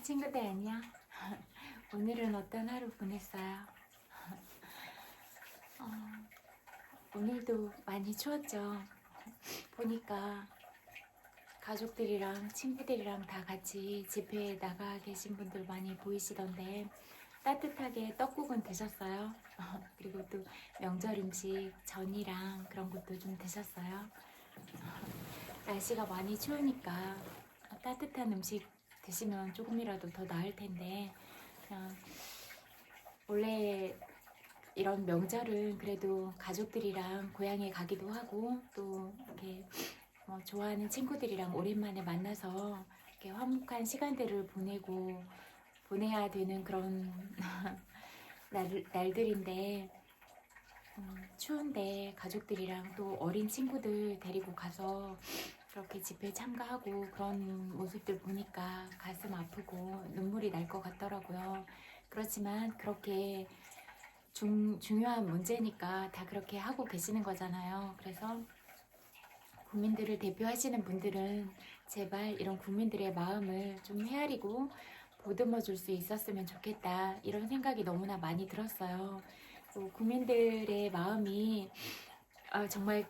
친구들 안녕. 오늘은 어떤 하루 보냈어요? 어, 오늘도 많이 추웠죠. 보니까 가족들이랑 친구들이랑 다 같이 집회에 나가 계신 분들 많이 보이시던데 따뜻하게 떡국은 드셨어요? 그리고 또 명절 음식 전이랑 그런 것도 좀 드셨어요? 날씨가 많이 추우니까 따뜻한 음식 드시면 조금이라도 더 나을 텐데 그냥 원래 이런 명절은 그래도 가족들이랑 고향에 가기도 하고 또 이렇게 좋아하는 친구들이랑 오랜만에 만나서 이렇게 화목한 시간들을 보내야 되는 그런 날들인데 추운데 가족들이랑 또 어린 친구들 데리고 가서 그렇게 집회 참가하고 그런 모습들 보니까 가슴 아프고 눈물이 날 것 같더라고요. 그렇지만 그렇게 중요한 문제니까 다 그렇게 하고 계시는 거잖아요. 그래서 국민들을 대표하시는 분들은 제발 이런 국민들의 마음을 좀 헤아리고 보듬어 줄 수 있었으면 좋겠다, 이런 생각이 너무나 많이 들었어요. 국민들의 마음이 정말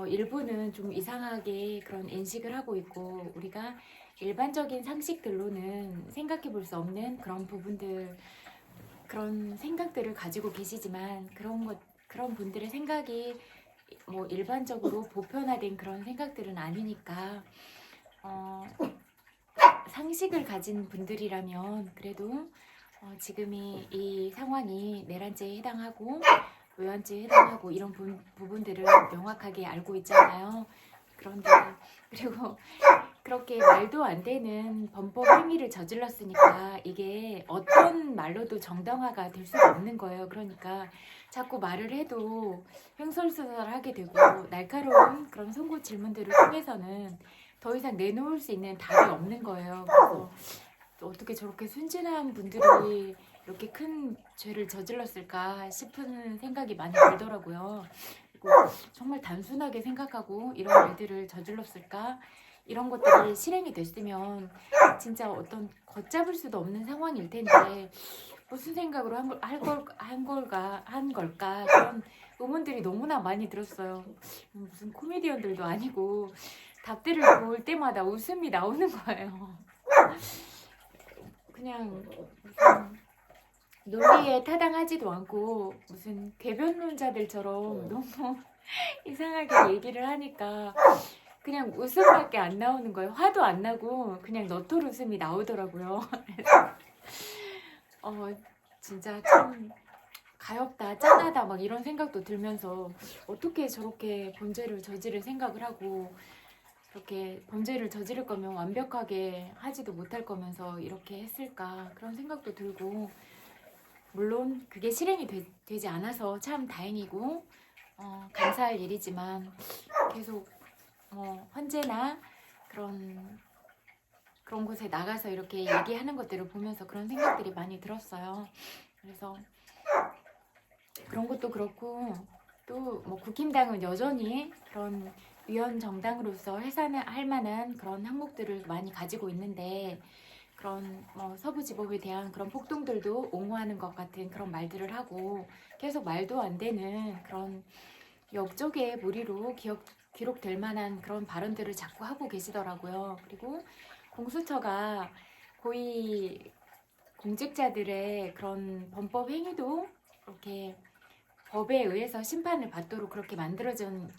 일부는 좀 이상하게 그런 인식을 하고 있고 우리가 일반적인 상식들로는 생각해 볼 수 없는 그런 부분들, 그런 생각들을 가지고 계시지만 그런 분들의 생각이 일반적으로 보편화된 그런 생각들은 아니니까 상식을 가진 분들이라면 그래도 지금이 이 상황이 내란죄에 해당하고 외환죄에 해당하고 이런 부분들을 명확하게 알고 있잖아요. 그런데 그리고 그렇게 말도 안 되는 범법 행위를 저질렀으니까 이게 어떤 말로도 정당화가 될 수가 없는 거예요. 그러니까 자꾸 말을 해도 횡설수설하게 되고 날카로운 그런 송구 질문들을 통해서는 더 이상 내놓을 수 있는 답이 없는 거예요. 그래서 어떻게 저렇게 순진한 분들이 이렇게 큰 죄를 저질렀을까 싶은 생각이 많이 들더라고요. 그리고 정말 단순하게 생각하고 이런 일들을 저질렀을까? 이런 것들이 실행이 됐으면 진짜 어떤 걷잡을 수도 없는 상황일 텐데 무슨 생각으로 한 걸까? 그런 의문들이 너무나 많이 들었어요. 무슨 코미디언들도 아니고 답들을 볼 때마다 웃음이 나오는 거예요. 그냥 무슨 논리에 타당하지도 않고 무슨 궤변론자들처럼 너무 이상하게 얘기를 하니까 그냥 웃음밖에 안 나오는 거예요. 화도 안 나고 그냥 너털 웃음이 나오더라고요. 진짜 참 가엾다, 짠하다 막 이런 생각도 들면서 어떻게 저렇게 범죄를 저지를 생각을 하고 그렇게 범죄를 저지를 거면 완벽하게 하지도 못할 거면서 이렇게 했을까, 그런 생각도 들고, 물론 그게 실행이 되지 않아서 참 다행이고 감사할 일이지만 계속 헌재나 그런 곳에 나가서 이렇게 얘기하는 것들을 보면서 그런 생각들이 많이 들었어요. 그래서 그런 것도 그렇고 또 국힘당은 여전히 그런 위헌 정당으로서 해산할 만한 그런 항목들을 많이 가지고 있는데 그런 서부지법에 대한 그런 폭동들도 옹호하는 것 같은 그런 말들을 하고 계속 말도 안 되는 그런 역적의 무리로 기록될 만한 그런 발언들을 자꾸 하고 계시더라고요. 그리고 공수처가 고위 공직자들의 그런 범법 행위도 이렇게 법에 의해서 심판을 받도록 그렇게 만들어진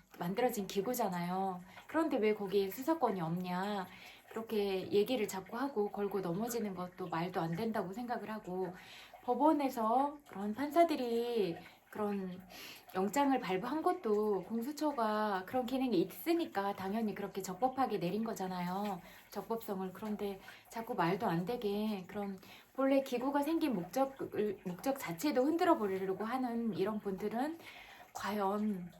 기구잖아요. 그런데 왜 거기에 수사권이 없냐, 그렇게 얘기를 자꾸 하고 걸고 넘어지는 것도 말도 안 된다고 생각을 하고, 법원에서 그런 판사들이 그런 영장을 발부한 것도 공수처가 그런 기능이 있으니까 당연히 그렇게 적법하게 내린 거잖아요. 적법성을. 그런데 자꾸 말도 안 되게 그런 본래 기구가 생긴 목적 자체도 흔들어 버리려고 하는 이런 분들은 과연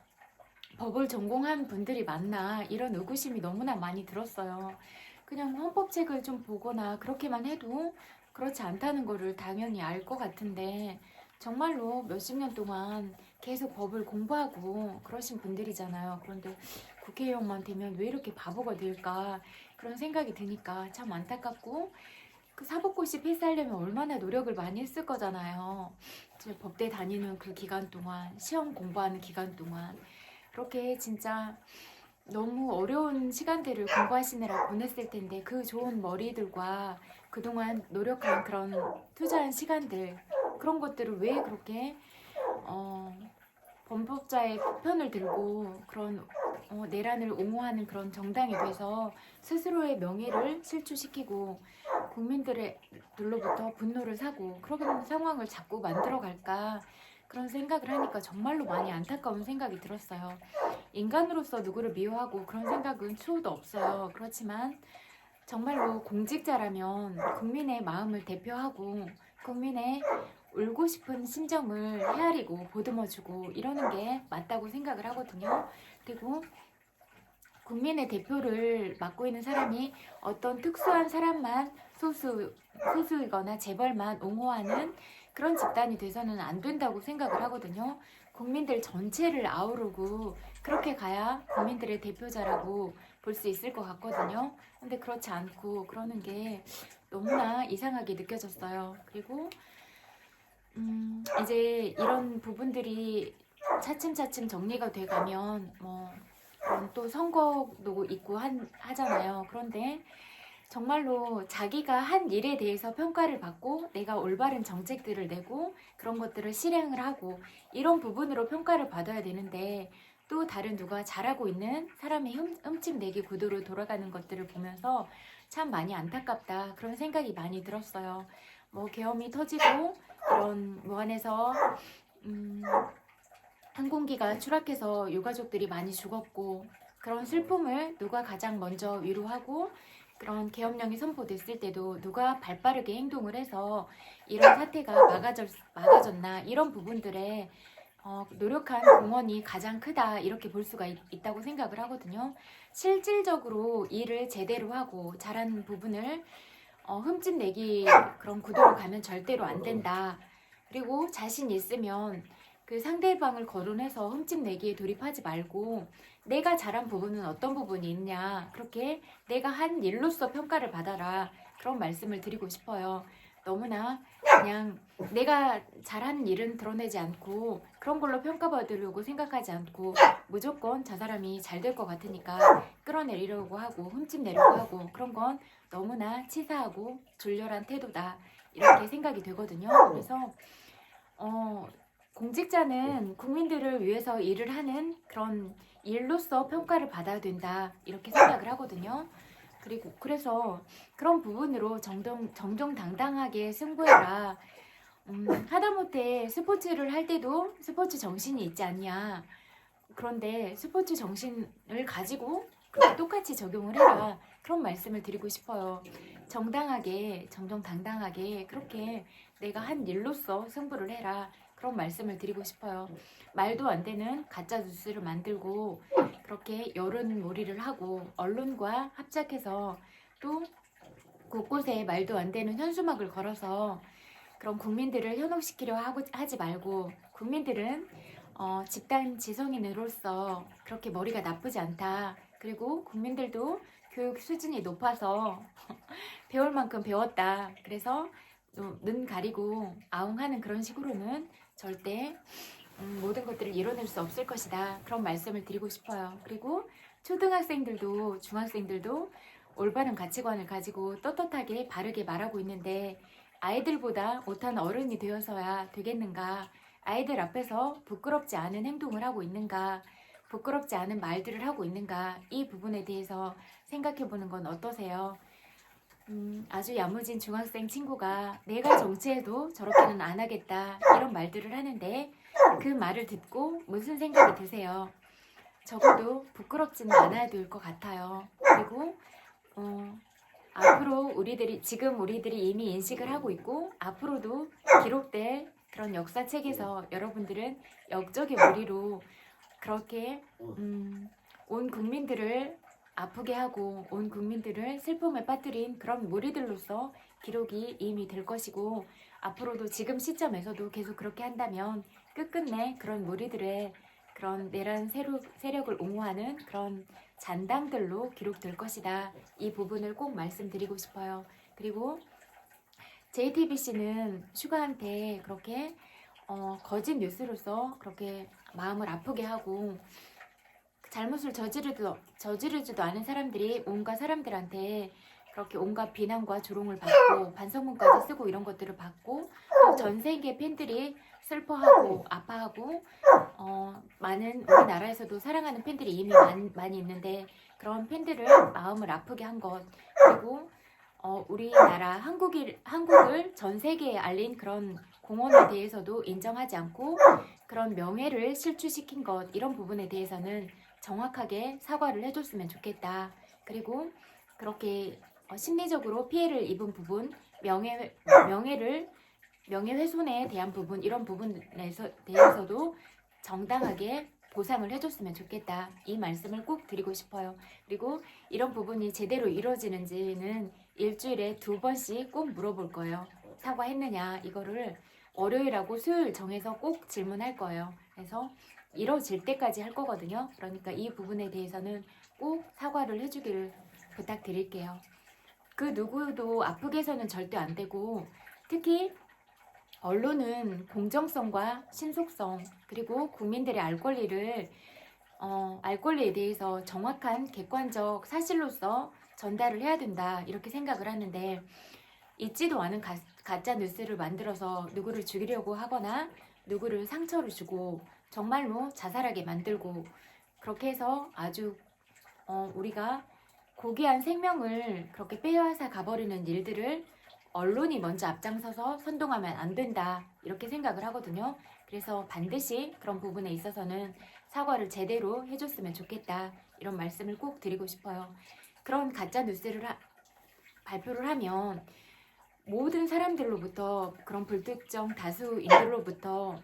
법을 전공한 분들이 맞나, 이런 의구심이 너무나 많이 들었어요. 그냥 헌법책을 좀 보거나 그렇게만 해도 그렇지 않다는 거를 당연히 알 것 같은데 정말로 몇십 년 동안 계속 법을 공부하고 그러신 분들이잖아요. 그런데 국회의원만 되면 왜 이렇게 바보가 될까, 그런 생각이 드니까 참 안타깝고, 그 사법고시 패스하려면 얼마나 노력을 많이 했을 거잖아요. 이제 법대 다니는 그 기간 동안, 시험 공부하는 기간 동안 그렇게 진짜 너무 어려운 시간들을 공부하시느라 보냈을 텐데 그 좋은 머리들과 그동안 노력한 그런 투자한 시간들 그런 것들을 왜 그렇게 범법자의 편을 들고 그런 내란을 옹호하는 그런 정당이 돼서 스스로의 명예를 실추시키고 국민들로부터 분노를 사고 그런 상황을 자꾸 만들어 갈까 그런 생각을 하니까 정말로 많이 안타까운 생각이 들었어요. 인간으로서 누구를 미워하고 그런 생각은 추호도 없어요. 그렇지만 정말로 공직자라면 국민의 마음을 대표하고 국민의 울고 싶은 심정을 헤아리고 보듬어주고 이러는 게 맞다고 생각을 하거든요. 그리고 국민의 대표를 맡고 있는 사람이 어떤 특수한 사람만 소수이거나 재벌만 옹호하는 그런 집단이 돼서는 안 된다고 생각을 하거든요. 국민들 전체를 아우르고 그렇게 가야 국민들의 대표자라고 볼 수 있을 것 같거든요. 근데 그렇지 않고 그러는 게 너무나 이상하게 느껴졌어요. 그리고 이제 이런 부분들이 차츰차츰 정리가 돼가면 또 선거도 있고 하잖아요. 그런데 정말로 자기가 한 일에 대해서 평가를 받고 내가 올바른 정책들을 내고 그런 것들을 실행을 하고 이런 부분으로 평가를 받아야 되는데 또 다른 누가 잘하고 있는 사람의 흠집내기 구도로 돌아가는 것들을 보면서 참 많이 안타깝다 그런 생각이 많이 들었어요. 계엄이 터지고 이런 무안에서 항공기가 추락해서 유가족들이 많이 죽었고 그런 슬픔을 누가 가장 먼저 위로하고 그런 계엄령이 선포됐을 때도 누가 발빠르게 행동을 해서 이런 사태가 막아졌나 이런 부분들에 노력한 공헌이 가장 크다 이렇게 볼 수가 있다고 생각을 하거든요. 실질적으로 일을 제대로 하고 잘하는 부분을 흠집내기 그런 구도로 가면 절대로 안 된다. 그리고 자신 있으면 그 상대방을 거론해서 흠집내기에 돌입하지 말고 내가 잘한 부분은 어떤 부분이 있냐 그렇게 내가 한 일로서 평가를 받아라 그런 말씀을 드리고 싶어요. 너무나 그냥 내가 잘하는 일은 드러내지 않고 그런 걸로 평가받으려고 생각하지 않고 무조건 저 사람이 잘 될 것 같으니까 끌어내리려고 하고 흠집내려고 하고 그런 건 너무나 치사하고 졸렬한 태도다 이렇게 생각이 되거든요. 그래서 공직자는 국민들을 위해서 일을 하는 그런 일로서 평가를 받아야 된다 이렇게 생각을 하거든요. 그래서 그런 부분으로 정정당당하게 승부해라. 하다못해 스포츠를 할 때도 스포츠 정신이 있지 않냐. 그런데 스포츠 정신을 가지고 똑같이 적용을 해라. 그런 말씀을 드리고 싶어요. 정당하게, 정정당당하게 그렇게 내가 한 일로서 승부를 해라. 그런 말씀을 드리고 싶어요. 말도 안 되는 가짜 뉴스를 만들고 그렇게 여론몰이를 하고 언론과 합작해서 또 곳곳에 말도 안 되는 현수막을 걸어서 그런 국민들을 현혹시키려 하지 말고 국민들은 집단 지성인으로서 그렇게 머리가 나쁘지 않다. 그리고 국민들도 교육 수준이 높아서 배울 만큼 배웠다. 그래서 눈 가리고 아웅하는 그런 식으로는 절대 모든 것들을 이뤄낼 수 없을 것이다. 그런 말씀을 드리고 싶어요. 그리고 초등학생들도 중학생들도 올바른 가치관을 가지고 떳떳하게 바르게 말하고 있는데 아이들보다 못한 어른이 되어서야 되겠는가? 아이들 앞에서 부끄럽지 않은 행동을 하고 있는가? 부끄럽지 않은 말들을 하고 있는가? 이 부분에 대해서 생각해보는 건 어떠세요? 아주 야무진 중학생 친구가 내가 정치해도 저렇게는 안 하겠다 이런 말들을 하는데 그 말을 듣고 무슨 생각이 드세요? 적어도 부끄럽지는 않아야 될 것 같아요. 그리고 앞으로 지금 우리들이 이미 인식을 하고 있고 앞으로도 기록될 그런 역사책에서 여러분들은 역적의 무리로 그렇게 온 국민들을 아프게 하고 온 국민들을 슬픔에 빠뜨린 그런 무리들로서 기록이 이미 될 것이고 앞으로도 지금 시점에서도 계속 그렇게 한다면 끝끝내 그런 무리들의 그런 내란 세력을 옹호하는 그런 잔당들로 기록될 것이다. 이 부분을 꼭 말씀드리고 싶어요. 그리고 JTBC는 슈가한테 그렇게 거짓 뉴스로서 그렇게 마음을 아프게 하고 잘못을 저지르지도 않은 사람들이 온갖 사람들한테 그렇게 온갖 비난과 조롱을 받고 반성문까지 쓰고 이런 것들을 받고 또 전 세계 팬들이 슬퍼하고 아파하고 많은 우리나라에서도 사랑하는 팬들이 이미 많이 있는데 그런 팬들을 마음을 아프게 한 것, 그리고 우리나라 한국을 전 세계에 알린 그런 공헌에 대해서도 인정하지 않고 그런 명예를 실추시킨 것, 이런 부분에 대해서는 정확하게 사과를 해줬으면 좋겠다. 그리고 그렇게 심리적으로 피해를 입은 부분, 명예훼손에 대한 부분, 이런 부분에 대해서도 정당하게 보상을 해줬으면 좋겠다. 이 말씀을 꼭 드리고 싶어요. 그리고 이런 부분이 제대로 이루어지는지는 일주일에 2번씩 꼭 물어볼 거예요. 사과했느냐, 이거를 월요일하고 수요일 정해서 꼭 질문할 거예요. 그래서 이루어질 때까지 할 거거든요. 그러니까 이 부분에 대해서는 꼭 사과를 해주기를 부탁드릴게요. 그 누구도 아프게 해서는 절대 안 되고, 특히 언론은 공정성과 신속성, 그리고 국민들의 알 권리에 대해서 정확한 객관적 사실로서 전달을 해야 된다, 이렇게 생각을 하는데, 있지도 않은 가짜 뉴스를 만들어서 누구를 죽이려고 하거나 누구를 상처를 주고 정말로 자살하게 만들고, 그렇게 해서 아주 우리가 고귀한 생명을 그렇게 빼앗아 가버리는 일들을 언론이 먼저 앞장서서 선동하면 안 된다, 이렇게 생각을 하거든요. 그래서 반드시 그런 부분에 있어서는 사과를 제대로 해줬으면 좋겠다, 이런 말씀을 꼭 드리고 싶어요. 그런 가짜 뉴스를 발표를 하면 모든 사람들로부터, 그런 불특정 다수인들로부터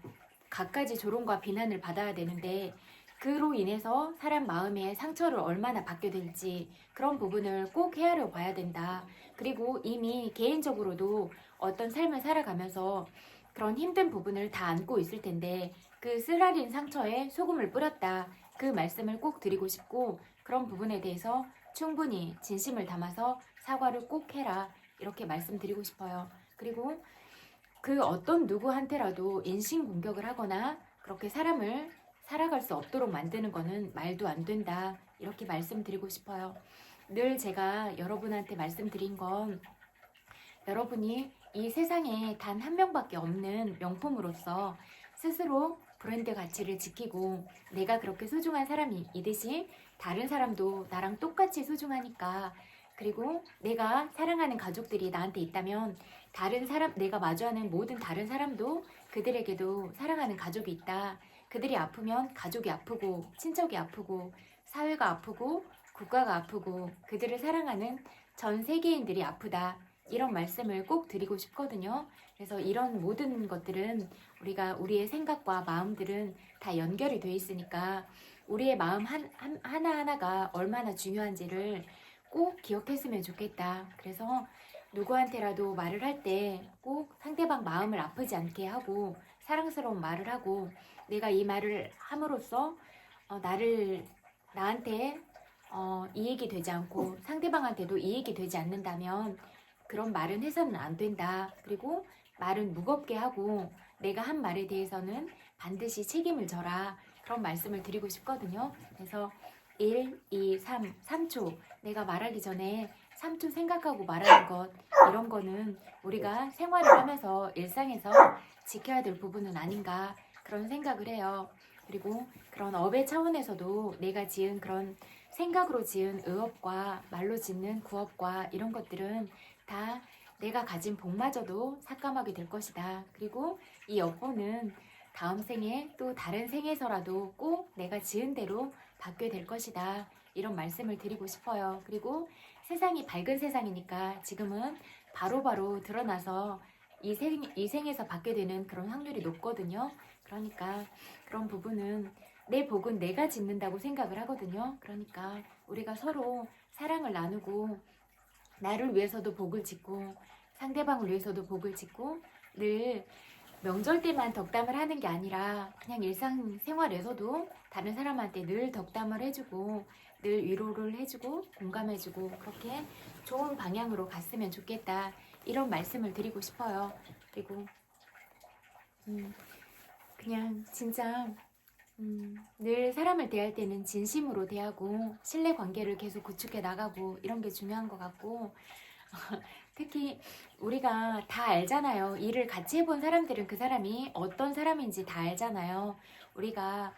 갖가지 조롱과 비난을 받아야 되는데, 그로 인해서 사람 마음에 상처를 얼마나 받게 될지 그런 부분을 꼭 헤아려 봐야 된다. 그리고 이미 개인적으로도 어떤 삶을 살아가면서 그런 힘든 부분을 다 안고 있을 텐데 그 쓰라린 상처에 소금을 뿌렸다, 그 말씀을 꼭 드리고 싶고, 그런 부분에 대해서 충분히 진심을 담아서 사과를 꼭 해라, 이렇게 말씀드리고 싶어요. 그리고 그 어떤 누구한테라도 인신공격을 하거나 그렇게 사람을 살아갈 수 없도록 만드는 거는 말도 안 된다, 이렇게 말씀드리고 싶어요. 늘 제가 여러분한테 말씀드린 건, 여러분이 이 세상에 단 한 명밖에 없는 명품으로서 스스로 브랜드 가치를 지키고, 내가 그렇게 소중한 사람이듯이 다른 사람도 나랑 똑같이 소중하니까, 그리고 내가 사랑하는 가족들이 나한테 있다면 내가 마주하는 모든 다른 사람도 그들에게도 사랑하는 가족이 있다. 그들이 아프면 가족이 아프고 친척이 아프고 사회가 아프고 국가가 아프고 그들을 사랑하는 전 세계인들이 아프다, 이런 말씀을 꼭 드리고 싶거든요. 그래서 이런 모든 것들은 우리의 생각과 마음들은 다 연결이 돼 있으니까 우리의 마음 하나하나가 얼마나 중요한지를 꼭 기억했으면 좋겠다. 그래서 누구한테라도 말을 할 때 꼭 상대방 마음을 아프지 않게 하고 사랑스러운 말을 하고, 내가 이 말을 함으로써 나한테 이익이 되지 않고 상대방한테도 이익이 되지 않는다면 그런 말은 해서는 안 된다. 그리고 말은 무겁게 하고 내가 한 말에 대해서는 반드시 책임을 져라, 그런 말씀을 드리고 싶거든요. 그래서 1, 2, 3초 내가 말하기 전에 3초 생각하고 말하는 것, 이런 거는 우리가 생활을 하면서 일상에서 지켜야 될 부분은 아닌가, 그런 생각을 해요. 그리고 그런 업의 차원에서도 내가 지은 그런 생각으로 지은 의업과 말로 짓는 구업과 이런 것들은 다 내가 가진 복마저도 삭감하게 될 것이다. 그리고 이 업보는 다음 생에 또 다른 생에서라도 꼭 내가 지은 대로 받게 될 것이다, 이런 말씀을 드리고 싶어요. 그리고 세상이 밝은 세상이니까 지금은 바로바로 드러나서 이 생에서 받게 되는 그런 확률이 높거든요. 그러니까 그런 부분은 내 복은 내가 짓는다고 생각을 하거든요. 그러니까 우리가 서로 사랑을 나누고 나를 위해서도 복을 짓고 상대방을 위해서도 복을 짓고, 늘 명절 때만 덕담을 하는 게 아니라 그냥 일상생활에서도 다른 사람한테 늘 덕담을 해주고 늘 위로를 해주고 공감해주고 그렇게 좋은 방향으로 갔으면 좋겠다. 이런 말씀을 드리고 싶어요. 그리고 그냥 진짜 늘 사람을 대할 때는 진심으로 대하고 신뢰관계를 계속 구축해 나가고 이런 게 중요한 것 같고 특히 우리가 다 알잖아요. 일을 같이 해본 사람들은 그 사람이 어떤 사람인지 다 알잖아요. 우리가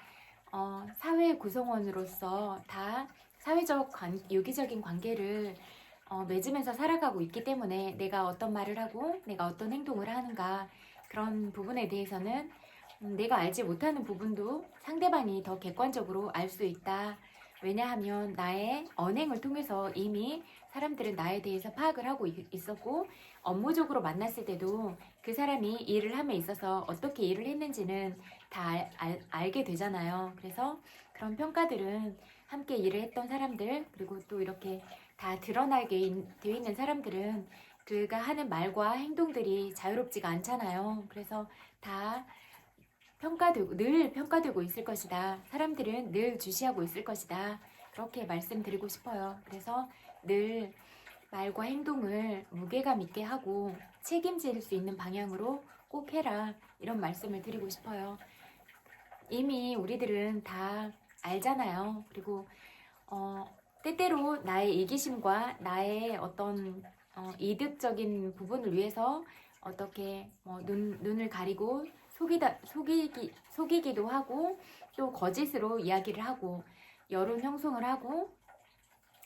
사회 구성원으로서 다 사회적 유기적인 관계를 맺으면서 살아가고 있기 때문에 내가 어떤 말을 하고 내가 어떤 행동을 하는가 그런 부분에 대해서는 내가 알지 못하는 부분도 상대방이 더 객관적으로 알 수 있다. 왜냐하면 나의 언행을 통해서 이미 사람들은 나에 대해서 파악을 하고 있었고 업무적으로 만났을 때도 그 사람이 일을 함에 있어서 어떻게 일을 했는지는 다 알게 되잖아요. 그래서 그런 평가들은 함께 일을 했던 사람들 그리고 또 이렇게 다 드러나게 되어 있는 사람들은 그가 하는 말과 행동들이 자유롭지가 않잖아요. 그래서 다 늘 평가되고 있을 것이다. 사람들은 늘 주시하고 있을 것이다. 그렇게 말씀드리고 싶어요. 그래서 늘 말과 행동을 무게감 있게 하고 책임질 수 있는 방향으로 꼭 해라. 이런 말씀을 드리고 싶어요. 이미 우리들은 다 알잖아요. 그리고 때때로 나의 이기심과 나의 어떤 이득적인 부분을 위해서 어떻게 눈을 가리고 속이기도 하고 또 거짓으로 이야기를 하고 여론 형성을 하고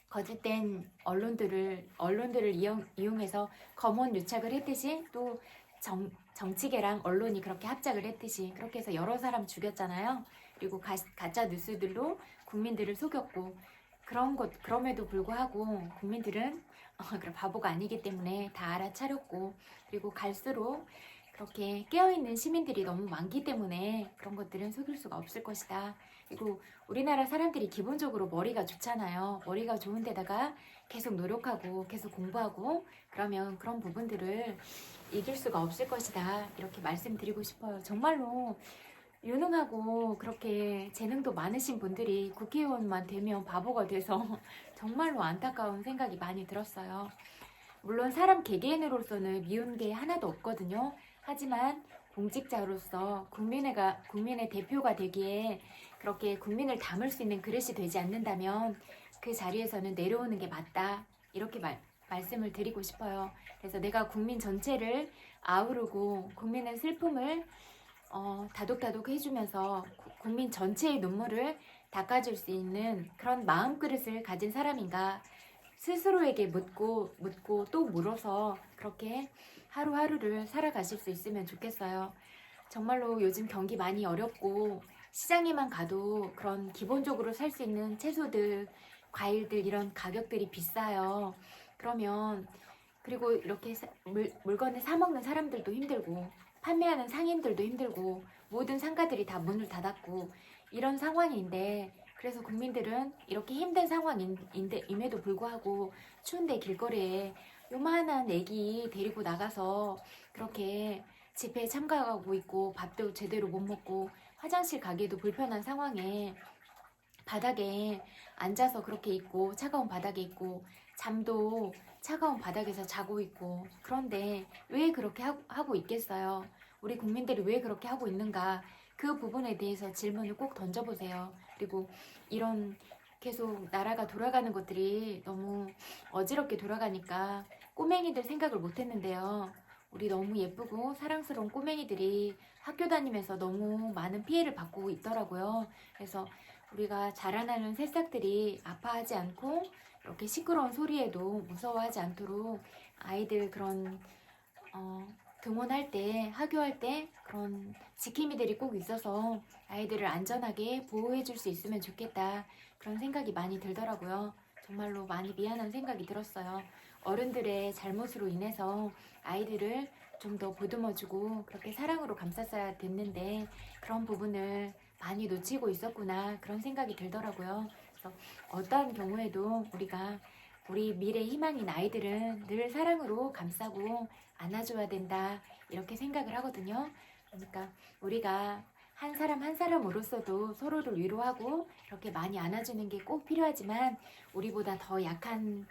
거짓된 언론들을 이용해서 검언 유착을 했듯이 또 정치계랑 언론이 그렇게 합작을 했듯이 그렇게 해서 여러 사람 죽였잖아요. 그리고 가짜 뉴스들로 국민들을 속였고 그럼에도 불구하고 국민들은 그런 바보가 아니기 때문에 다 알아차렸고 그리고 갈수록 그렇게 깨어있는 시민들이 너무 많기 때문에 그런 것들은 속일 수가 없을 것이다. 그리고 우리나라 사람들이 기본적으로 머리가 좋잖아요. 머리가 좋은 데다가 계속 노력하고 계속 공부하고 그러면 그런 부분들을 이길 수가 없을 것이다. 이렇게 말씀드리고 싶어요. 정말로 유능하고 그렇게 재능도 많으신 분들이 국회의원만 되면 바보가 돼서 정말로 안타까운 생각이 많이 들었어요. 물론 사람 개개인으로서는 미운 게 하나도 없거든요. 하지만 공직자로서 국민의 대표가 되기에 그렇게 국민을 담을 수 있는 그릇이 되지 않는다면 그 자리에서는 내려오는 게 맞다. 이렇게 말씀을 드리고 싶어요. 그래서 내가 국민 전체를 아우르고 국민의 슬픔을 다독다독 해주면서 국민 전체의 눈물을 닦아줄 수 있는 그런 마음그릇을 가진 사람인가 스스로에게 묻고 또 물어서 그렇게 하루하루를 살아가실 수 있으면 좋겠어요. 정말로 요즘 경기 많이 어렵고 시장에만 가도 그런 기본적으로 살 수 있는 채소들, 과일들 이런 가격들이 비싸요. 그러면 그리고 이렇게 물건을 사 먹는 사람들도 힘들고 판매하는 상인들도 힘들고 모든 상가들이 다 문을 닫았고 이런 상황인데 그래서 국민들은 이렇게 힘든 상황임에도 불구하고 추운데 길거리에 요만한 애기 데리고 나가서 그렇게 집회에 참가하고 있고 밥도 제대로 못 먹고 화장실 가기도 불편한 상황에 바닥에 앉아서 그렇게 있고 차가운 바닥에 있고 잠도 차가운 바닥에서 자고 있고 그런데 왜 그렇게 하고 있겠어요? 우리 국민들이 왜 그렇게 하고 있는가? 그 부분에 대해서 질문을 꼭 던져보세요. 그리고 이런 계속 나라가 돌아가는 것들이 너무 어지럽게 돌아가니까 꼬맹이들 생각을 못했는데요. 우리 너무 예쁘고 사랑스러운 꼬맹이들이 학교 다니면서 너무 많은 피해를 받고 있더라고요. 그래서 우리가 자라나는 새싹들이 아파하지 않고 이렇게 시끄러운 소리에도 무서워하지 않도록 아이들 그런 등원할 때, 하교할 때 그런 지킴이들이 꼭 있어서 아이들을 안전하게 보호해 줄 수 있으면 좋겠다. 그런 생각이 많이 들더라고요. 정말로 많이 미안한 생각이 들었어요. 어른들의 잘못으로 인해서 아이들을 좀 더 보듬어주고 그렇게 사랑으로 감쌌어야 됐는데 그런 부분을 많이 놓치고 있었구나 그런 생각이 들더라고요. 그래서 어떠한 경우에도 우리 미래 희망인 아이들은 늘 사랑으로 감싸고 안아줘야 된다 이렇게 생각을 하거든요. 그러니까 우리가 한 사람 한 사람으로서도 서로를 위로하고 이렇게 많이 안아주는 게 꼭 필요하지만 우리보다 더 약한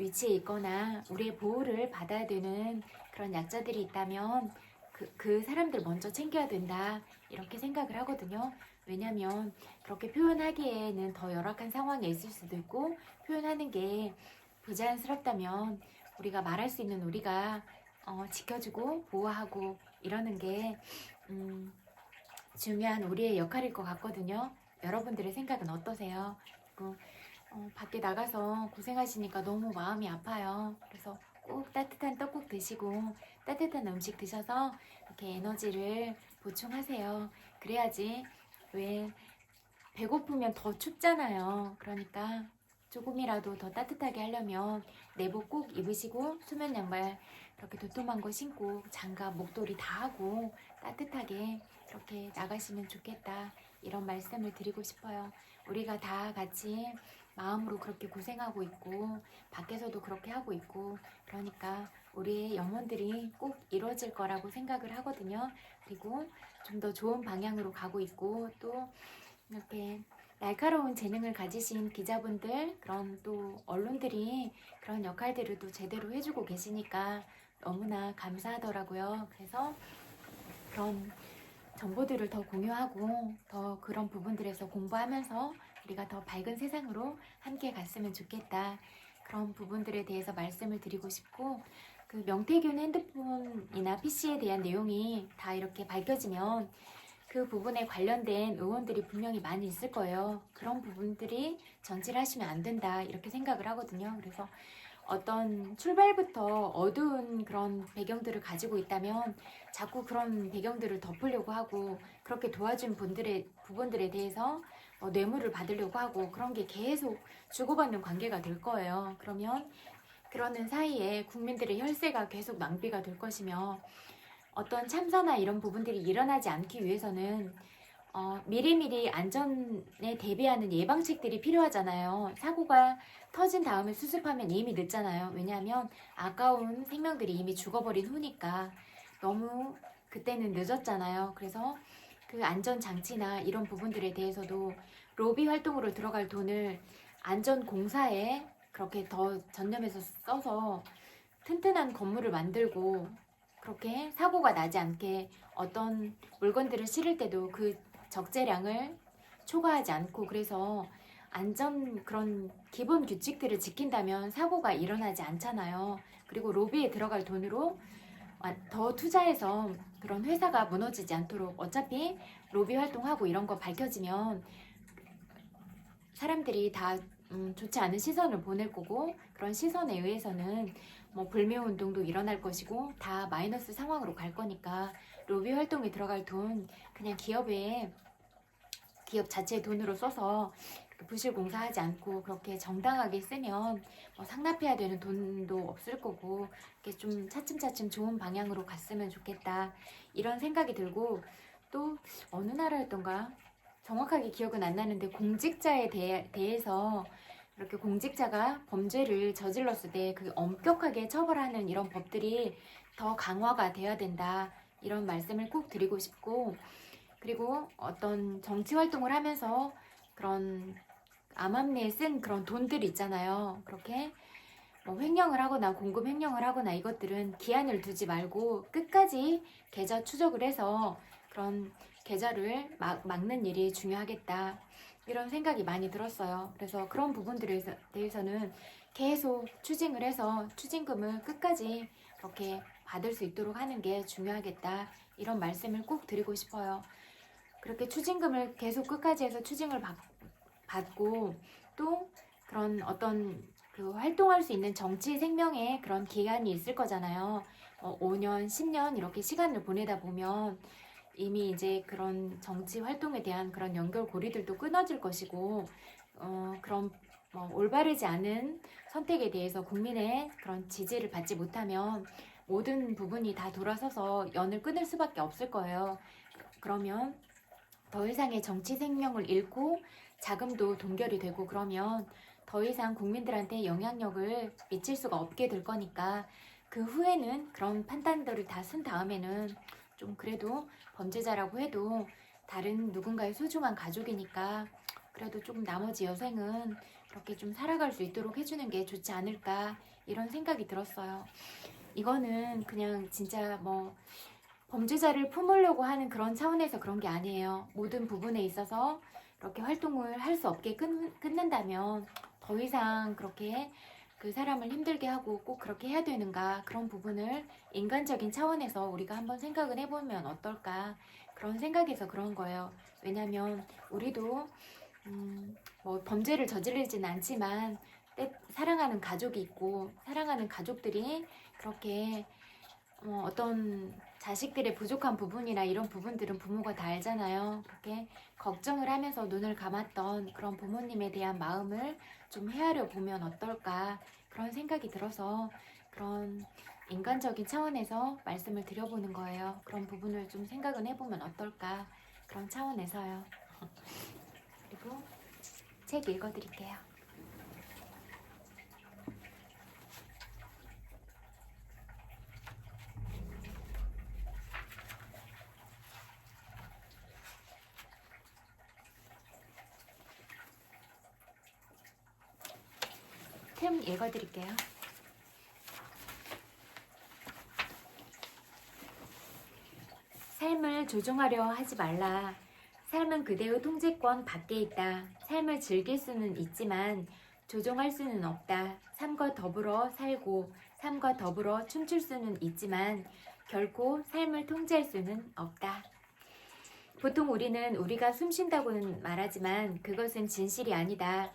위치에 있거나 우리의 보호를 받아야 되는 그런 약자들이 있다면 그 사람들 먼저 챙겨야 된다 이렇게 생각을 하거든요. 왜냐면 그렇게 표현하기에는 더 열악한 상황에 있을 수도 있고 표현하는 게 부자연스럽다면 우리가 말할 수 있는 우리가 지켜주고 보호하고 이러는 게 중요한 우리의 역할일 것 같거든요. 여러분들의 생각은 어떠세요? 그리고 밖에 나가서 고생하시니까 너무 마음이 아파요. 그래서 꼭 따뜻한 떡국 드시고 따뜻한 음식 드셔서 이렇게 에너지를 보충하세요. 그래야지 왜 배고프면 더 춥잖아요. 그러니까 조금이라도 더 따뜻하게 하려면 내복 꼭 입으시고 수면 양말 이렇게 도톰한 거 신고 장갑 목도리 다 하고 따뜻하게 이렇게 나가시면 좋겠다 이런 말씀을 드리고 싶어요. 우리가 다 같이 마음으로 그렇게 고생하고 있고 밖에서도 그렇게 하고 있고 그러니까 우리의 영혼들이 꼭 이루어질 거라고 생각을 하거든요. 그리고 좀 더 좋은 방향으로 가고 있고 또 이렇게 날카로운 재능을 가지신 기자분들 그런 또 언론들이 그런 역할들을 또 제대로 해주고 계시니까 너무나 감사하더라고요. 그래서 그런 정보들을 더 공유하고 더 그런 부분들에서 공부하면서 우리가 더 밝은 세상으로 함께 갔으면 좋겠다. 그런 부분들에 대해서 말씀을 드리고 싶고 그 명태균 핸드폰이나 PC에 대한 내용이 다 이렇게 밝혀지면 그 부분에 관련된 의원들이 분명히 많이 있을 거예요. 그런 부분들이 전치를 하시면 안 된다 이렇게 생각을 하거든요. 그래서 어떤 출발부터 어두운 그런 배경들을 가지고 있다면 자꾸 그런 배경들을 덮으려고 하고 그렇게 도와준 부분들에 대해서 뇌물을 받으려고 하고 그런 게 계속 주고받는 관계가 될 거예요. 그러면 그러는 사이에 국민들의 혈세가 계속 낭비가 될 것이며 어떤 참사나 이런 부분들이 일어나지 않기 위해서는 미리미리 안전에 대비하는 예방책들이 필요하잖아요. 사고가 터진 다음에 수습하면 이미 늦잖아요. 왜냐하면 아까운 생명들이 이미 죽어버린 후니까 너무 그때는 늦었잖아요. 그래서 그 안전장치나 이런 부분들에 대해서도 로비 활동으로 들어갈 돈을 안전공사에 그렇게 더 전념해서 써서 튼튼한 건물을 만들고 그렇게 사고가 나지 않게 어떤 물건들을 실을 때도 그 적재량을 초과하지 않고 그래서 안전 그런 기본 규칙들을 지킨다면 사고가 일어나지 않잖아요. 그리고 로비에 들어갈 돈으로 더 투자해서 그런 회사가 무너지지 않도록 어차피 로비 활동하고 이런 거 밝혀지면 사람들이 다 좋지 않은 시선을 보낼 거고 그런 시선에 의해서는 뭐 불매운동도 일어날 것이고 다 마이너스 상황으로 갈 거니까 로비 활동에 들어갈 돈 그냥 기업 자체의 돈으로 써서 부실 공사하지 않고 그렇게 정당하게 쓰면 상납해야 되는 돈도 없을 거고 이렇게 좀 차츰차츰 좋은 방향으로 갔으면 좋겠다 이런 생각이 들고 또 어느 나라였던가 정확하게 기억은 안 나는데 공직자에 대해서 이렇게 공직자가 범죄를 저질렀을 때 그 엄격하게 처벌하는 이런 법들이 더 강화가 돼야 된다 이런 말씀을 꼭 드리고 싶고 그리고 어떤 정치 활동을 하면서 그런 암암리에 쓴 그런 돈들 있잖아요. 그렇게 횡령을 하거나 공급 횡령을 하거나 이것들은 기한을 두지 말고 끝까지 계좌 추적을 해서 그런 계좌를 막는 일이 중요하겠다 이런 생각이 많이 들었어요. 그래서 그런 부분들에 대해서는 계속 추징을 해서 추징금을 끝까지 그렇게 받을 수 있도록 하는 게 중요하겠다 이런 말씀을 꼭 드리고 싶어요. 그렇게 추징금을 계속 끝까지 해서 추징을 받고 또 그런 어떤 그 활동할 수 있는 정치 생명에 그런 기간이 있을 거잖아요. 5년, 10년 이렇게 시간을 보내다 보면 이미 이제 그런 정치 활동에 대한 그런 연결고리들도 끊어질 것이고 그런 올바르지 않은 선택에 대해서 국민의 그런 지지를 받지 못하면 모든 부분이 다 돌아서서 연을 끊을 수밖에 없을 거예요. 그러면 더 이상의 정치 생명을 잃고 자금도 동결이 되고 그러면 더 이상 국민들한테 영향력을 미칠 수가 없게 될 거니까 그 후에는 그런 판단들을 다 쓴 다음에는 좀 그래도 범죄자라고 해도 다른 누군가의 소중한 가족이니까 그래도 조금 나머지 여생은 그렇게 좀 살아갈 수 있도록 해주는 게 좋지 않을까 이런 생각이 들었어요. 이거는 그냥 진짜 뭐 범죄자를 품으려고 하는 그런 차원에서 그런 게 아니에요. 모든 부분에 있어서 이렇게 활동을 할 수 없게 끊는다면 더 이상 그렇게 그 사람을 힘들게 하고 꼭 그렇게 해야 되는가, 그런 부분을 인간적인 차원에서 우리가 한번 생각을 해보면 어떨까, 그런 생각에서 그런 거예요. 왜냐면 우리도 뭐 범죄를 저지르진 않지만 사랑하는 가족이 있고, 사랑하는 가족들이 그렇게 어떤 자식들의 부족한 부분이나 이런 부분들은 부모가 다 알잖아요. 그렇게 걱정을 하면서 눈을 감았던 그런 부모님에 대한 마음을 좀 헤아려 보면 어떨까, 그런 생각이 들어서 그런 인간적인 차원에서 말씀을 드려보는 거예요. 그런 부분을 좀 생각은 해보면 어떨까, 그런 차원에서요. 그리고 책 읽어드릴게요. 틈 읽어드릴게요. 삶을 조종하려 하지 말라. 삶은 그대의 통제권 밖에 있다. 삶을 즐길 수는 있지만 조종할 수는 없다. 삶과 더불어 살고 삶과 더불어 춤출 수는 있지만 결코 삶을 통제할 수는 없다. 보통 우리는 우리가 숨 쉰다고는 말하지만 그것은 진실이 아니다.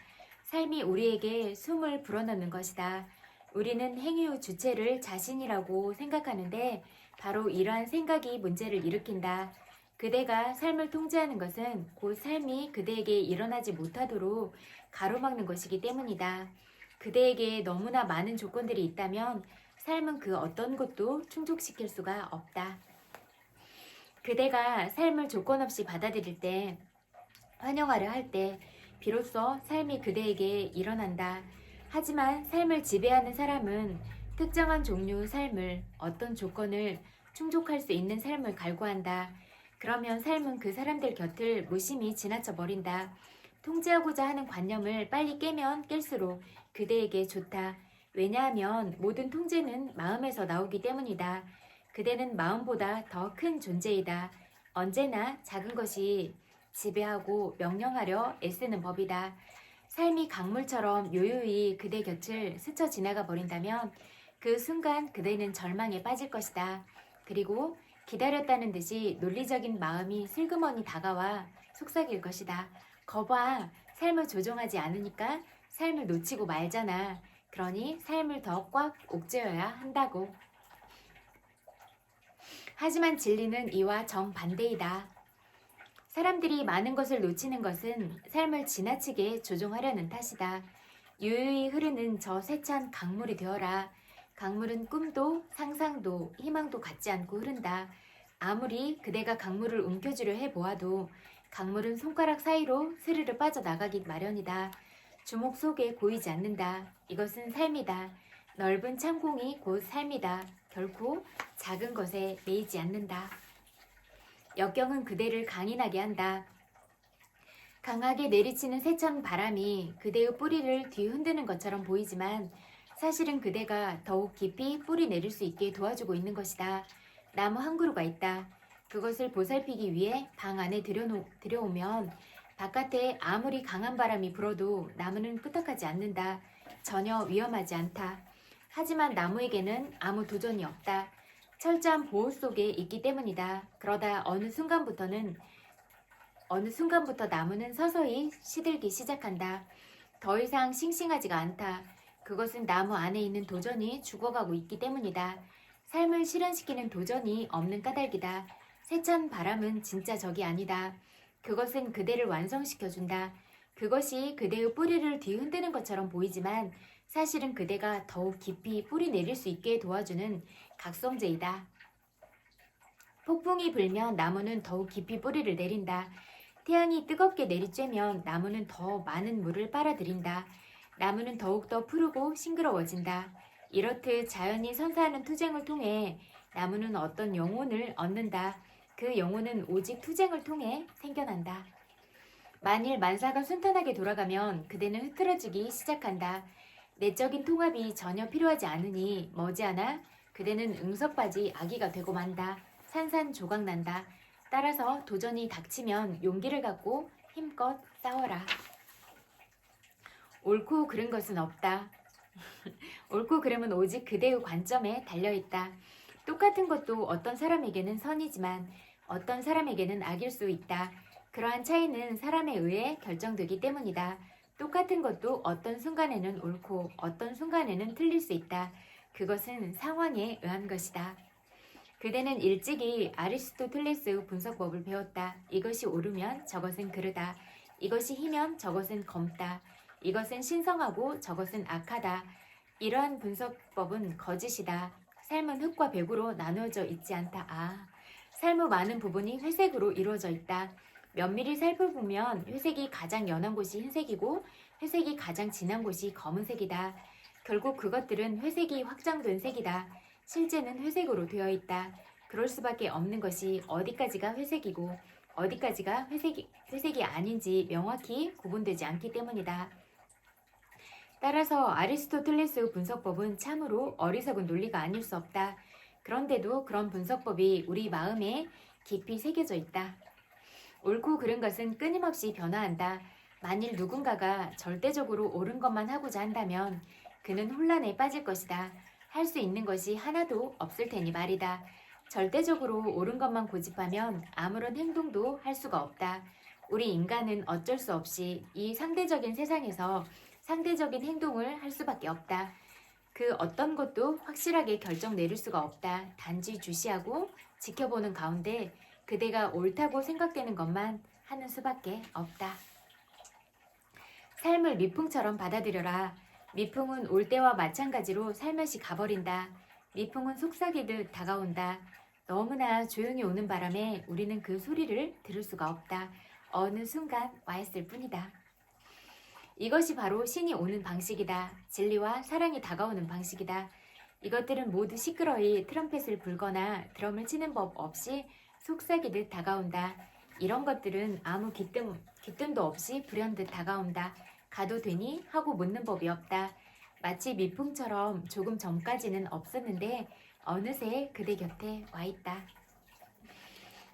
삶이 우리에게 숨을 불어넣는 것이다. 우리는 행위의 주체를 자신이라고 생각하는데 바로 이러한 생각이 문제를 일으킨다. 그대가 삶을 통제하는 것은 곧 삶이 그대에게 일어나지 못하도록 가로막는 것이기 때문이다. 그대에게 너무나 많은 조건들이 있다면 삶은 그 어떤 것도 충족시킬 수가 없다. 그대가 삶을 조건 없이 받아들일 때, 환영하려 할 때 비로소 삶이 그대에게 일어난다. 하지만 삶을 지배하는 사람은 특정한 종류의 삶을, 어떤 조건을 충족할 수 있는 삶을 갈구한다. 그러면 삶은 그 사람들 곁을 무심히 지나쳐 버린다. 통제하고자 하는 관념을 빨리 깨면 깰수록 그대에게 좋다. 왜냐하면 모든 통제는 마음에서 나오기 때문이다. 그대는 마음보다 더 큰 존재이다. 언제나 작은 것이 지배하고 명령하려 애쓰는 법이다. 삶이 강물처럼 요요히 그대 곁을 스쳐 지나가 버린다면 그 순간 그대는 절망에 빠질 것이다. 그리고 기다렸다는 듯이 논리적인 마음이 슬그머니 다가와 속삭일 것이다. 거봐, 삶을 조종하지 않으니까 삶을 놓치고 말잖아. 그러니 삶을 더 꽉 옥죄어야 한다고. 하지만 진리는 이와 정반대이다. 사람들이 많은 것을 놓치는 것은 삶을 지나치게 조종하려는 탓이다. 유유히 흐르는 저 세찬 강물이 되어라. 강물은 꿈도 상상도 희망도 갖지 않고 흐른다. 아무리 그대가 강물을 움켜쥐려 해보아도 강물은 손가락 사이로 스르르 빠져나가기 마련이다. 주목 속에 고이지 않는다. 이것은 삶이다. 넓은 창공이 곧 삶이다. 결코 작은 것에 매이지 않는다. 역경은 그대를 강인하게 한다. 강하게 내리치는 세찬 바람이 그대의 뿌리를 뒤흔드는 것처럼 보이지만 사실은 그대가 더욱 깊이 뿌리 내릴 수 있게 도와주고 있는 것이다. 나무 한 그루가 있다. 그것을 보살피기 위해 방 안에 들여오면 바깥에 아무리 강한 바람이 불어도 나무는 끄떡하지 않는다. 전혀 위험하지 않다. 하지만 나무에게는 아무 도전이 없다. 철저한 보호 속에 있기 때문이다. 그러다 어느 순간부터 나무는 서서히 시들기 시작한다. 더 이상 싱싱하지가 않다. 그것은 나무 안에 있는 도전이 죽어가고 있기 때문이다. 삶을 실현시키는 도전이 없는 까닭이다. 세찬 바람은 진짜 적이 아니다. 그것은 그대를 완성시켜준다. 그것이 그대의 뿌리를 뒤흔드는 것처럼 보이지만 사실은 그대가 더욱 깊이 뿌리 내릴 수 있게 도와주는 각성제이다. 폭풍이 불면 나무는 더욱 깊이 뿌리를 내린다. 태양이 뜨겁게 내리쬐면 나무는 더 많은 물을 빨아들인다. 나무는 더욱더 푸르고 싱그러워진다. 이렇듯 자연이 선사하는 투쟁을 통해 나무는 어떤 영혼을 얻는다. 그 영혼은 오직 투쟁을 통해 생겨난다. 만일 만사가 순탄하게 돌아가면 그대는 흐트러지기 시작한다. 내적인 통합이 전혀 필요하지 않으니 머지않아 그대는 응석바지 아기가 되고 만다. 산산조각난다. 따라서 도전이 닥치면 용기를 갖고 힘껏 싸워라. 옳고 그른 것은 없다. 옳고 그름은 오직 그대의 관점에 달려있다. 똑같은 것도 어떤 사람에게는 선이지만 어떤 사람에게는 악일 수 있다. 그러한 차이는 사람에 의해 결정되기 때문이다. 똑같은 것도 어떤 순간에는 옳고 어떤 순간에는 틀릴 수 있다. 그것은 상황에 의한 것이다. 그대는 일찍이 아리스토텔레스의 분석법을 배웠다. 이것이 옳으면 저것은 그르다. 이것이 희면 저것은 검다. 이것은 신성하고 저것은 악하다. 이러한 분석법은 거짓이다. 삶은 흙과 백으로 나누어져 있지 않다. 삶의 많은 부분이 회색으로 이루어져 있다. 면밀히 살펴보면 회색이 가장 연한 곳이 흰색이고 회색이 가장 진한 곳이 검은색이다. 결국 그것들은 회색이 확장된 색이다. 실제는 회색으로 되어 있다. 그럴 수밖에 없는 것이 어디까지가 회색이고 어디까지가 회색이 아닌지 명확히 구분되지 않기 때문이다. 따라서 아리스토텔레스의 분석법은 참으로 어리석은 논리가 아닐 수 없다. 그런데도 그런 분석법이 우리 마음에 깊이 새겨져 있다. 옳고 그른 것은 끊임없이 변화한다. 만일 누군가가 절대적으로 옳은 것만 하고자 한다면 그는 혼란에 빠질 것이다. 할 수 있는 것이 하나도 없을 테니 말이다. 절대적으로 옳은 것만 고집하면 아무런 행동도 할 수가 없다. 우리 인간은 어쩔 수 없이 이 상대적인 세상에서 상대적인 행동을 할 수밖에 없다. 그 어떤 것도 확실하게 결정 내릴 수가 없다. 단지 주시하고 지켜보는 가운데 그대가 옳다고 생각되는 것만 하는 수밖에 없다. 삶을 미풍처럼 받아들여라. 미풍은 올 때와 마찬가지로 살며시 가버린다. 미풍은 속삭이듯 다가온다. 너무나 조용히 오는 바람에 우리는 그 소리를 들을 수가 없다. 어느 순간 와있을 뿐이다. 이것이 바로 신이 오는 방식이다. 진리와 사랑이 다가오는 방식이다. 이것들은 모두 시끄러이 트럼펫을 불거나 드럼을 치는 법 없이 속삭이듯 다가온다. 이런 것들은 아무 기뜸도 없이 불현듯 다가온다. 가도 되니 하고 묻는 법이 없다. 마치 미풍처럼 조금 전까지는 없었는데 어느새 그대 곁에 와있다.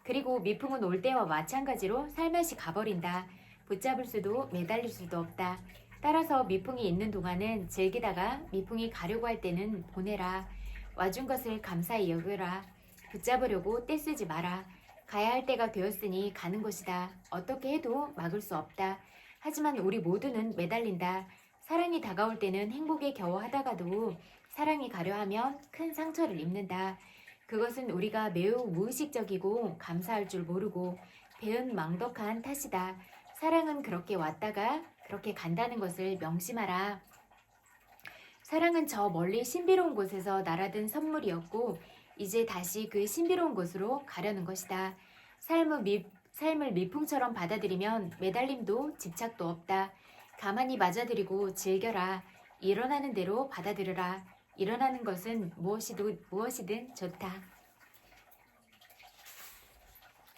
그리고 미풍은 올 때와 마찬가지로 살며시 가버린다. 붙잡을 수도 매달릴 수도 없다. 따라서 미풍이 있는 동안은 즐기다가 미풍이 가려고 할 때는 보내라. 와준 것을 감사히 여겨라. 붙잡으려고 떼쓰지 마라. 가야 할 때가 되었으니 가는 것이다. 어떻게 해도 막을 수 없다. 하지만 우리 모두는 매달린다. 사랑이 다가올 때는 행복에 겨워 하다가도 사랑이 가려 하면 큰 상처를 입는다. 그것은 우리가 매우 무의식적이고 감사할 줄 모르고 배은 망덕한 탓이다. 사랑은 그렇게 왔다가 그렇게 간다는 것을 명심하라. 사랑은 저 멀리 신비로운 곳에서 날아든 선물이었고 이제 다시 그 신비로운 곳으로 가려는 것이다. 삶을 미풍처럼 받아들이면 매달림도 집착도 없다. 가만히 맞아들이고 즐겨라. 일어나는 대로 받아들여라. 일어나는 것은 무엇이든 좋다.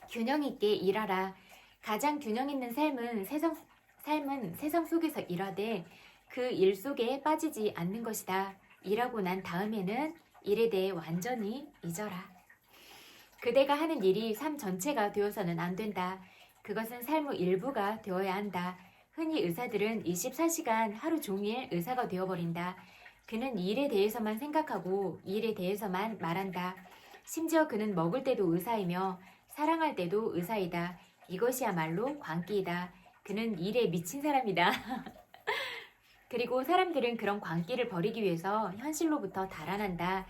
균형 있게 일하라. 가장 균형 있는 삶은 세상 속에서 일하되 그 일 속에 빠지지 않는 것이다. 일하고 난 다음에는 일에 대해 완전히 잊어라. 그대가 하는 일이 삶 전체가 되어서는 안 된다. 그것은 삶의 일부가 되어야 한다. 흔히 의사들은 24시간 하루 종일 의사가 되어버린다. 그는 일에 대해서만 생각하고 일에 대해서만 말한다. 심지어 그는 먹을 때도 의사이며 사랑할 때도 의사이다. 이것이야말로 광기이다. 그는 일에 미친 사람이다. 그리고 사람들은 그런 광기를 버리기 위해서 현실로부터 달아난다.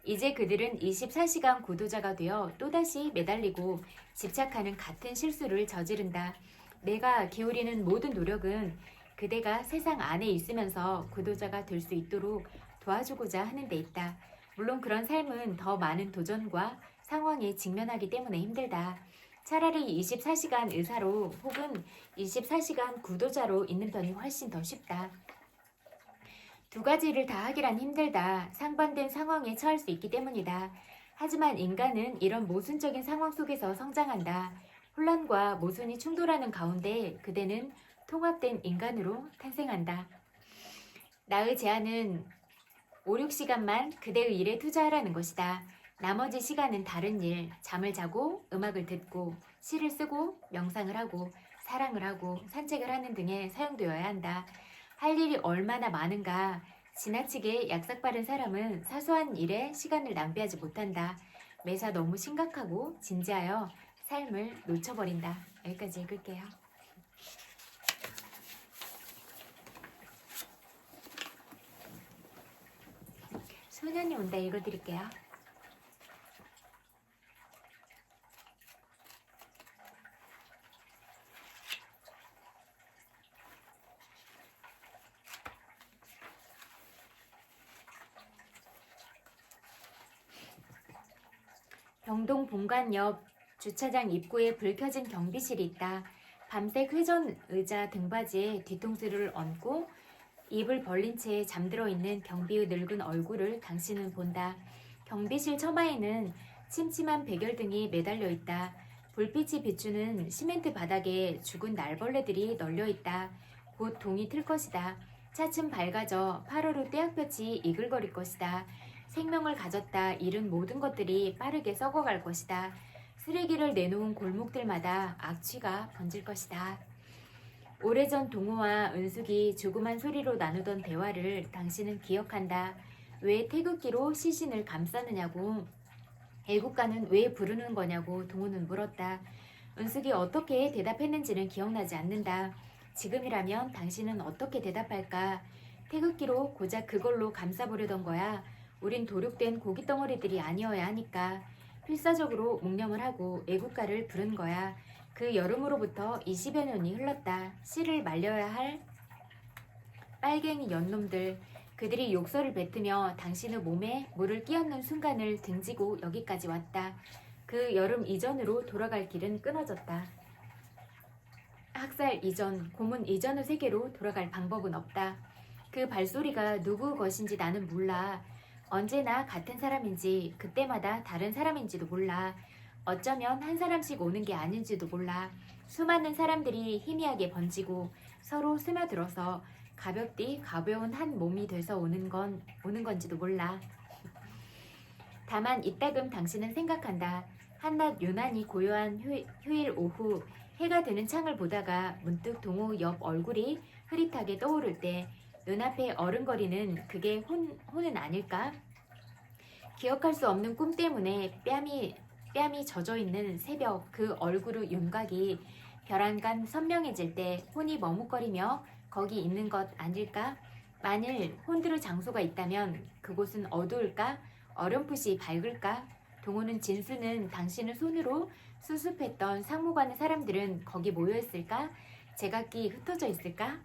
이제 그들은 24시간 구도자가 되어 또다시 매달리고 집착하는 같은 실수를 저지른다. 내가 기울이는 모든 노력은 그대가 세상 안에 있으면서 구도자가 될 수 있도록 도와주고자 하는 데 있다. 물론 그런 삶은 더 많은 도전과 상황에 직면하기 때문에 힘들다. 차라리 24시간 의사로 혹은 24시간 구도자로 있는 편이 훨씬 더 쉽다. 두 가지를 다 하기란 힘들다. 상반된 상황에 처할 수 있기 때문이다. 하지만 인간은 이런 모순적인 상황 속에서 성장한다. 혼란과 모순이 충돌하는 가운데 그대는 통합된 인간으로 탄생한다. 나의 제안은 5, 6시간만 그대의 일에 투자하라는 것이다. 나머지 시간은 다른 일, 잠을 자고 음악을 듣고 시를 쓰고 명상을 하고 사랑을 하고 산책을 하는 등에 사용되어야 한다. 할 일이 얼마나 많은가. 지나치게 약삭빠른 사람은 사소한 일에 시간을 낭비하지 못한다. 매사 너무 심각하고 진지하여 삶을 놓쳐버린다. 여기까지 읽을게요. 소년이 온다 읽어드릴게요. 병동 본관 옆 주차장 입구에 불 켜진 경비실이 있다. 밤색 회전 의자 등받이에 뒤통수를 얹고 입을 벌린 채 잠들어 있는 경비의 늙은 얼굴을 당신은 본다. 경비실 처마에는 침침한 백열등이 매달려 있다. 불빛이 비추는 시멘트 바닥에 죽은 날벌레들이 널려 있다. 곧 동이 틀 것이다. 차츰 밝아져 8월의 떼약볕이 이글거릴 것이다. 생명을 가졌다 잃은 모든 것들이 빠르게 썩어갈 것이다. 쓰레기를 내놓은 골목들마다 악취가 번질 것이다. 오래전 동호와 은숙이 조그만 소리로 나누던 대화를 당신은 기억한다. 왜 태극기로 시신을 감싸느냐고. 애국가는 왜 부르는 거냐고 동호는 물었다. 은숙이 어떻게 대답했는지는 기억나지 않는다. 지금이라면 당신은 어떻게 대답할까? 태극기로 고작 그걸로 감싸보려던 거야. 우린 도륙된 고깃덩어리들이 아니어야 하니까. 필사적으로 묵념을 하고 애국가를 부른 거야. 그 여름으로부터 20여 년이 흘렀다. 씨를 말려야 할 빨갱이 연놈들. 그들이 욕설을 뱉으며 당신의 몸에 물을 끼얹는 순간을 등지고 여기까지 왔다. 그 여름 이전으로 돌아갈 길은 끊어졌다. 학살 이전, 고문 이전의 세계로 돌아갈 방법은 없다. 그 발소리가 누구 것인지 나는 몰라. 언제나 같은 사람인지 그때마다 다른 사람인지도 몰라. 어쩌면 한 사람씩 오는 게 아닌지도 몰라. 수많은 사람들이 희미하게 번지고 서로 스며들어서 가볍디 가벼운 한 몸이 돼서 오는 건지도 몰라. 다만 이따금 당신은 생각한다. 한낮 유난히 고요한 휴일 오후 해가 드는 창을 보다가 문득 동호 옆 얼굴이 흐릿하게 떠오를 때 눈앞에 어른거리는 그게 혼은 아닐까? 기억할 수 없는 꿈 때문에 뺨이 젖어있는 새벽 그 얼굴의 윤곽이 벼랑간 선명해질 때 혼이 머뭇거리며 거기 있는 것 아닐까? 만일 혼들의 장소가 있다면 그곳은 어두울까? 어렴풋이 밝을까? 동호는 진수는 당신의 손으로 수습했던 상무관의 사람들은 거기 모여있을까? 제각기 흩어져 있을까?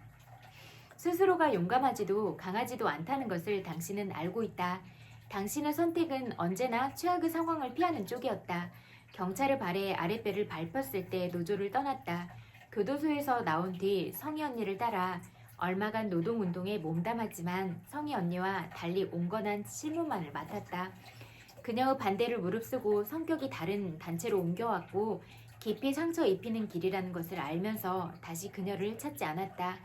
스스로가 용감하지도 강하지도 않다는 것을 당신은 알고 있다. 당신의 선택은 언제나 최악의 상황을 피하는 쪽이었다. 경찰의 발에 아랫배를 밟혔을 때 노조를 떠났다. 교도소에서 나온 뒤 성희 언니를 따라 얼마간 노동운동에 몸담았지만 성희 언니와 달리 온건한 실무만을 맡았다. 그녀의 반대를 무릅쓰고 성격이 다른 단체로 옮겨왔고 깊이 상처 입히는 길이라는 것을 알면서 다시 그녀를 찾지 않았다.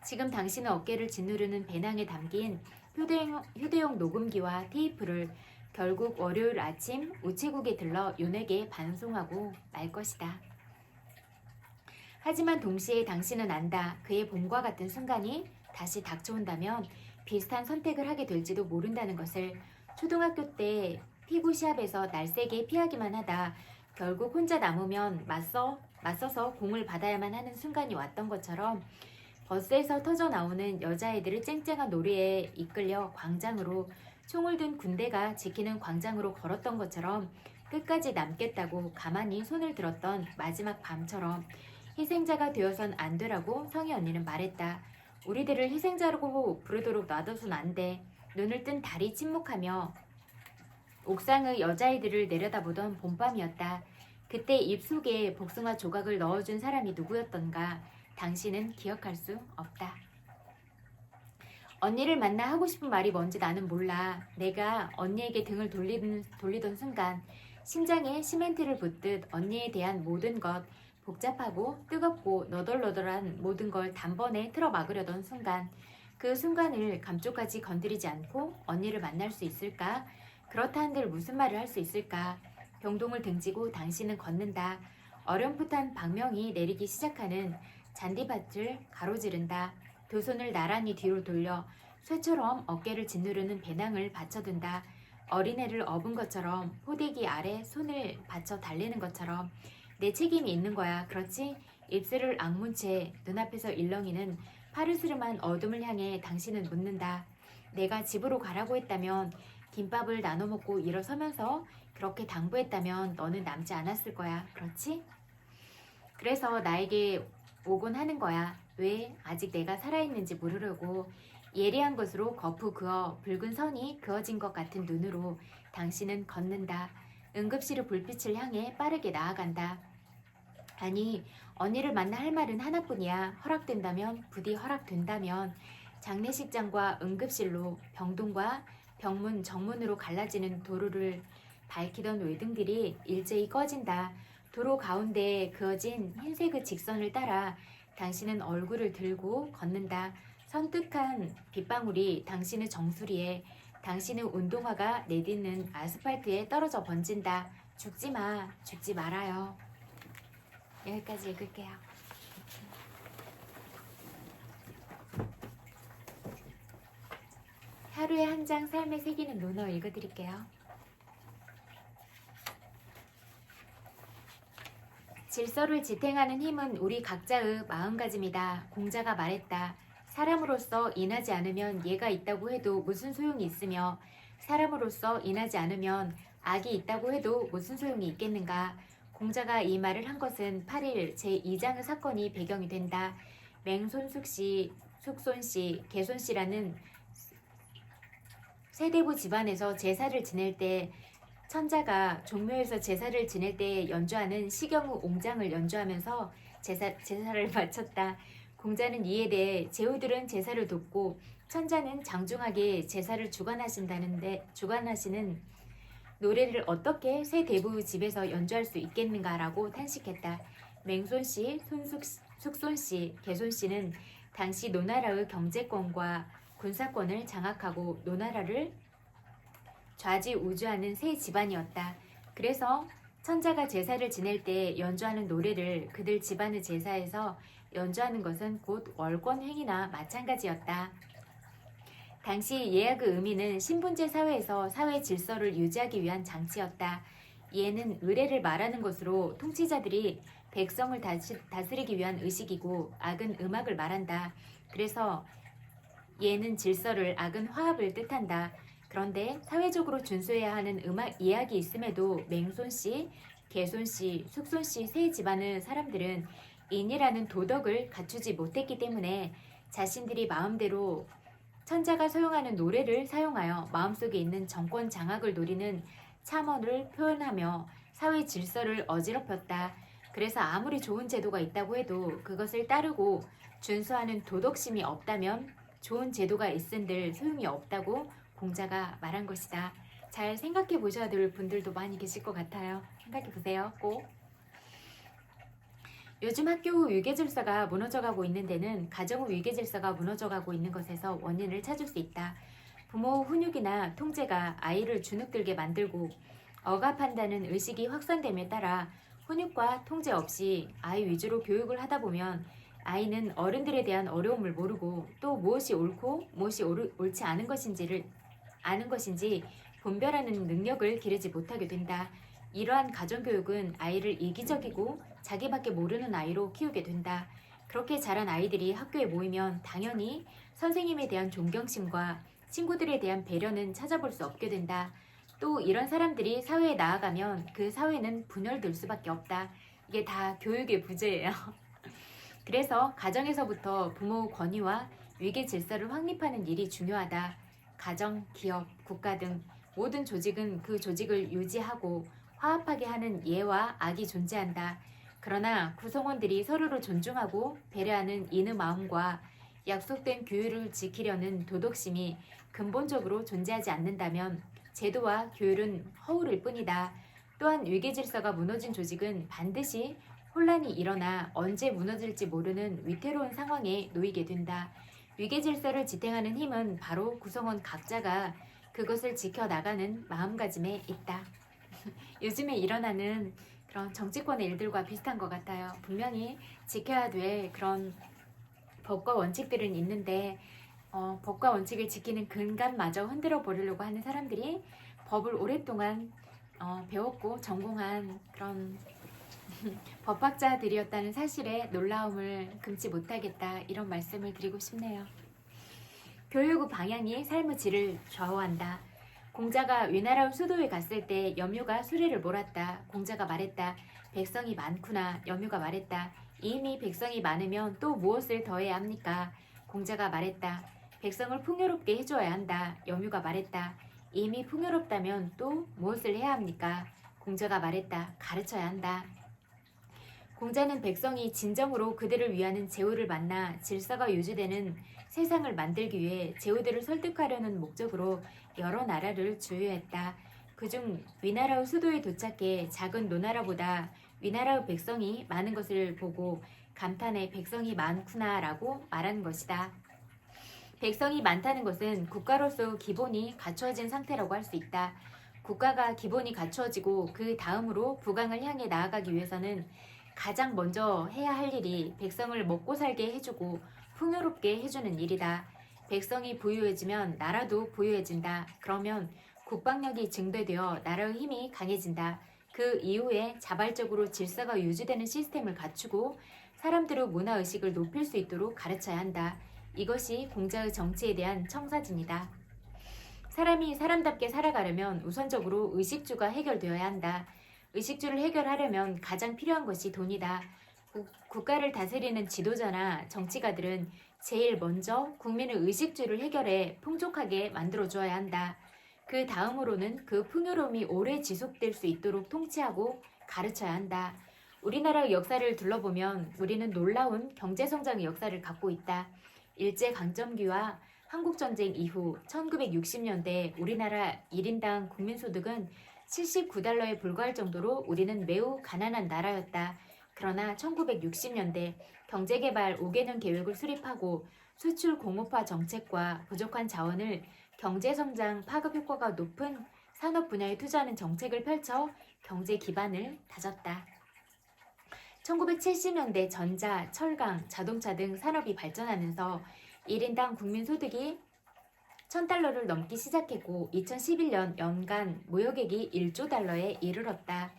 지금 당신의 어깨를 짓누르는 배낭에 담긴 휴대용 녹음기와 테이프를 결국 월요일 아침 우체국에 들러 윤에게 반송하고 말 것이다. 하지만 동시에 당신은 안다. 그의 봄과 같은 순간이 다시 닥쳐온다면 비슷한 선택을 하게 될지도 모른다는 것을. 초등학교 때 피구 시합에서 날쌔게 피하기만 하다 결국 혼자 남으면 맞서서 공을 받아야만 하는 순간이 왔던 것처럼 버스에서 터져 나오는 여자애들의 쨍쨍한 놀이에 이끌려 광장으로 총을 든 군대가 지키는 광장으로 걸었던 것처럼 끝까지 남겠다고 가만히 손을 들었던 마지막 밤처럼 희생자가 되어선 안 되라고 성희 언니는 말했다. 우리들을 희생자라고 부르도록 놔둬선 안 돼. 눈을 뜬 달이 침묵하며 옥상의 여자애들을 내려다보던 봄밤이었다. 그때 입속에 복숭아 조각을 넣어준 사람이 누구였던가 당신은 기억할 수 없다. 언니를 만나 하고 싶은 말이 뭔지 나는 몰라. 내가 언니에게 등을 돌리던 순간 심장에 시멘트를 붓듯 언니에 대한 모든 것, 복잡하고 뜨겁고 너덜너덜한 모든 걸 단번에 틀어막으려던 순간, 그 순간을 감쪽같이 건드리지 않고 언니를 만날 수 있을까? 그렇다 한들 무슨 말을 할 수 있을까? 병동을 등지고 당신은 걷는다. 어렴풋한 방명이 내리기 시작하는 잔디밭을 가로지른다. 두 손을 나란히 뒤로 돌려 쇠처럼 어깨를 짓누르는 배낭을 받쳐든다. 어린애를 업은 것처럼 포대기 아래 손을 받쳐 달래는 것처럼 내 책임이 있는 거야. 그렇지? 입술을 악문 채 눈앞에서 일렁이는 파르스름한 어둠을 향해 당신은 묻는다. 내가 집으로 가라고 했다면, 김밥을 나눠 먹고 일어서면서 그렇게 당부했다면 너는 남지 않았을 거야. 그렇지? 그래서 나에게 오곤 하는 거야. 왜? 아직 내가 살아있는지 물으려고. 예리한 것으로 거푸 그어 붉은 선이 그어진 것 같은 눈으로 당신은 걷는다. 응급실의 불빛을 향해 빠르게 나아간다. 아니, 언니를 만나 할 말은 하나뿐이야. 허락된다면, 부디 허락된다면. 장례식장과 응급실로, 병동과 병문, 정문으로 갈라지는 도로를 밝히던 외등들이 일제히 꺼진다. 도로 가운데에 그어진 흰색의 직선을 따라 당신은 얼굴을 들고 걷는다. 선뜩한 빗방울이 당신의 정수리에, 당신의 운동화가 내딛는 아스팔트에 떨어져 번진다. 죽지 마, 죽지 말아요. 여기까지 읽을게요. 하루에 한 장 삶에 새기는 논어 읽어드릴게요. 질서를 지탱하는 힘은 우리 각자의 마음가짐이다. 공자가 말했다. 사람으로서 인하지 않으면 예가 있다고 해도 무슨 소용이 있으며, 사람으로서 인하지 않으면 악이 있다고 해도 무슨 소용이 있겠는가. 공자가 이 말을 한 것은 8일 제2장의 사건이 배경이 된다. 맹손숙씨, 숙손씨, 개손씨라는 세대부 집안에서 제사를 지낼 때, 천자가 종묘에서 제사를 지낼 때 연주하는 시경의 옹장을 연주하면서 제사를 마쳤다. 공자는 이에 대해 제후들은 제사를 돕고 천자는 장중하게 제사를 주관하시는 노래를 어떻게 새 대부의 집에서 연주할 수 있겠는가라고 탄식했다. 맹손씨, 숙손씨, 개손씨는 당시 노나라의 경제권과 군사권을 장악하고 노나라를 좌지우지하는 새 집안이었다. 그래서 천자가 제사를 지낼 때 연주하는 노래를 그들 집안의 제사에서 연주하는 것은 곧 월권행위나 마찬가지였다. 당시 예약의 의미는 신분제 사회에서 사회 질서를 유지하기 위한 장치였다. 예는 의례를 말하는 것으로 통치자들이 백성을 다스리기 위한 의식이고, 악은 음악을 말한다. 그래서 예는 질서를, 악은 화합을 뜻한다. 그런데 사회적으로 준수해야 하는 음악 예약이 있음에도 맹손씨, 개손씨, 숙손씨 세 집안의 사람들은 인이라는 도덕을 갖추지 못했기 때문에 자신들이 마음대로 천자가 사용하는 노래를 사용하여 마음속에 있는 정권 장악을 노리는 참언을 표현하며 사회 질서를 어지럽혔다. 그래서 아무리 좋은 제도가 있다고 해도 그것을 따르고 준수하는 도덕심이 없다면 좋은 제도가 있은들 소용이 없다고 공자가 말한 것이다. 잘 생각해 보셔야 될 분들도 많이 계실 것 같아요. 생각해 보세요. 꼭. 요즘 학교 위계질서가 무너져가고 있는 데는 가정의 위계질서가 무너져가고 있는 것에서 원인을 찾을 수 있다. 부모 훈육이나 통제가 아이를 주눅들게 만들고 억압한다는 의식이 확산됨에 따라 훈육과 통제 없이 아이 위주로 교육을 하다 보면 아이는 어른들에 대한 어려움을 모르고 또 무엇이 옳고 무엇이 옳지 않은 것인지 분별하는 능력을 기르지 못하게 된다. 이러한 가정교육은 아이를 이기적이고 자기밖에 모르는 아이로 키우게 된다. 그렇게 자란 아이들이 학교에 모이면 당연히 선생님에 대한 존경심과 친구들에 대한 배려는 찾아볼 수 없게 된다. 또 이런 사람들이 사회에 나아가면 그 사회는 분열될 수밖에 없다. 이게 다 교육의 부재예요. 그래서 가정에서부터 부모의 권위와 위계 질서를 확립하는 일이 중요하다. 가정, 기업, 국가 등 모든 조직은 그 조직을 유지하고 화합하게 하는 예와 악이 존재한다. 그러나 구성원들이 서로를 존중하고 배려하는 인의 마음과 약속된 규율을 지키려는 도덕심이 근본적으로 존재하지 않는다면 제도와 규율은 허울일 뿐이다. 또한 위계 질서가 무너진 조직은 반드시 혼란이 일어나 언제 무너질지 모르는 위태로운 상황에 놓이게 된다. 위계 질서를 지탱하는 힘은 바로 구성원 각자가 그것을 지켜나가는 마음가짐에 있다. 요즘에 일어나는 그런 정치권의 일들과 비슷한 것 같아요. 분명히 지켜야 될 그런 법과 원칙들은 있는데 법과 원칙을 지키는 근간마저 흔들어 버리려고 하는 사람들이 법을 오랫동안 배웠고 전공한 그런 법학자들이었다는 사실에 놀라움을 금치 못하겠다, 이런 말씀을 드리고 싶네요. 교육의 방향이 삶의 질을 좌우한다. 공자가 위나라 수도에 갔을 때 염유가 수레를 몰았다. 공자가 말했다. 백성이 많구나. 염유가 말했다. 이미 백성이 많으면 또 무엇을 더해야 합니까? 공자가 말했다. 백성을 풍요롭게 해줘야 한다. 염유가 말했다. 이미 풍요롭다면 또 무엇을 해야 합니까? 공자가 말했다. 가르쳐야 한다. 공자는 백성이 진정으로 그들을 위하는 제후를 만나 질서가 유지되는 세상을 만들기 위해 제후들을 설득하려는 목적으로 여러 나라를 주유했다. 그중 위나라의 수도에 도착해 작은 노나라보다 위나라의 백성이 많은 것을 보고 감탄해 백성이 많구나 라고 말하는 것이다. 백성이 많다는 것은 국가로서 기본이 갖추어진 상태라고 할 수 있다. 국가가 기본이 갖추어지고 그 다음으로 부강을 향해 나아가기 위해서는 가장 먼저 해야 할 일이 백성을 먹고 살게 해주고 풍요롭게 해주는 일이다. 백성이 부유해지면 나라도 부유해진다. 그러면 국방력이 증대되어 나라의 힘이 강해진다. 그 이후에 자발적으로 질서가 유지되는 시스템을 갖추고 사람들의 문화의식을 높일 수 있도록 가르쳐야 한다. 이것이 공자의 정치에 대한 청사진이다. 사람이 사람답게 살아가려면 우선적으로 의식주가 해결되어야 한다. 의식주를 해결하려면 가장 필요한 것이 돈이다. 국가를 다스리는 지도자나 정치가들은 제일 먼저 국민의 의식주를 해결해 풍족하게 만들어줘야 한다. 그 다음으로는 그 풍요로움이 오래 지속될 수 있도록 통치하고 가르쳐야 한다. 우리나라의 역사를 둘러보면 우리는 놀라운 경제성장의 역사를 갖고 있다. 일제강점기와 한국전쟁 이후 1960년대 우리나라 1인당 국민소득은 79달러에 불과할 정도로 우리는 매우 가난한 나라였다. 그러나 1960년대 경제개발 5개년 계획을 수립하고 수출 공업화 정책과 부족한 자원을 경제성장 파급 효과가 높은 산업 분야에 투자하는 정책을 펼쳐 경제 기반을 다졌다. 1970년대 전자, 철강, 자동차 등 산업이 발전하면서 1인당 국민소득이 1000달러를 넘기 시작했고 2011년 연간 무역액이 1조 달러에 이르렀다.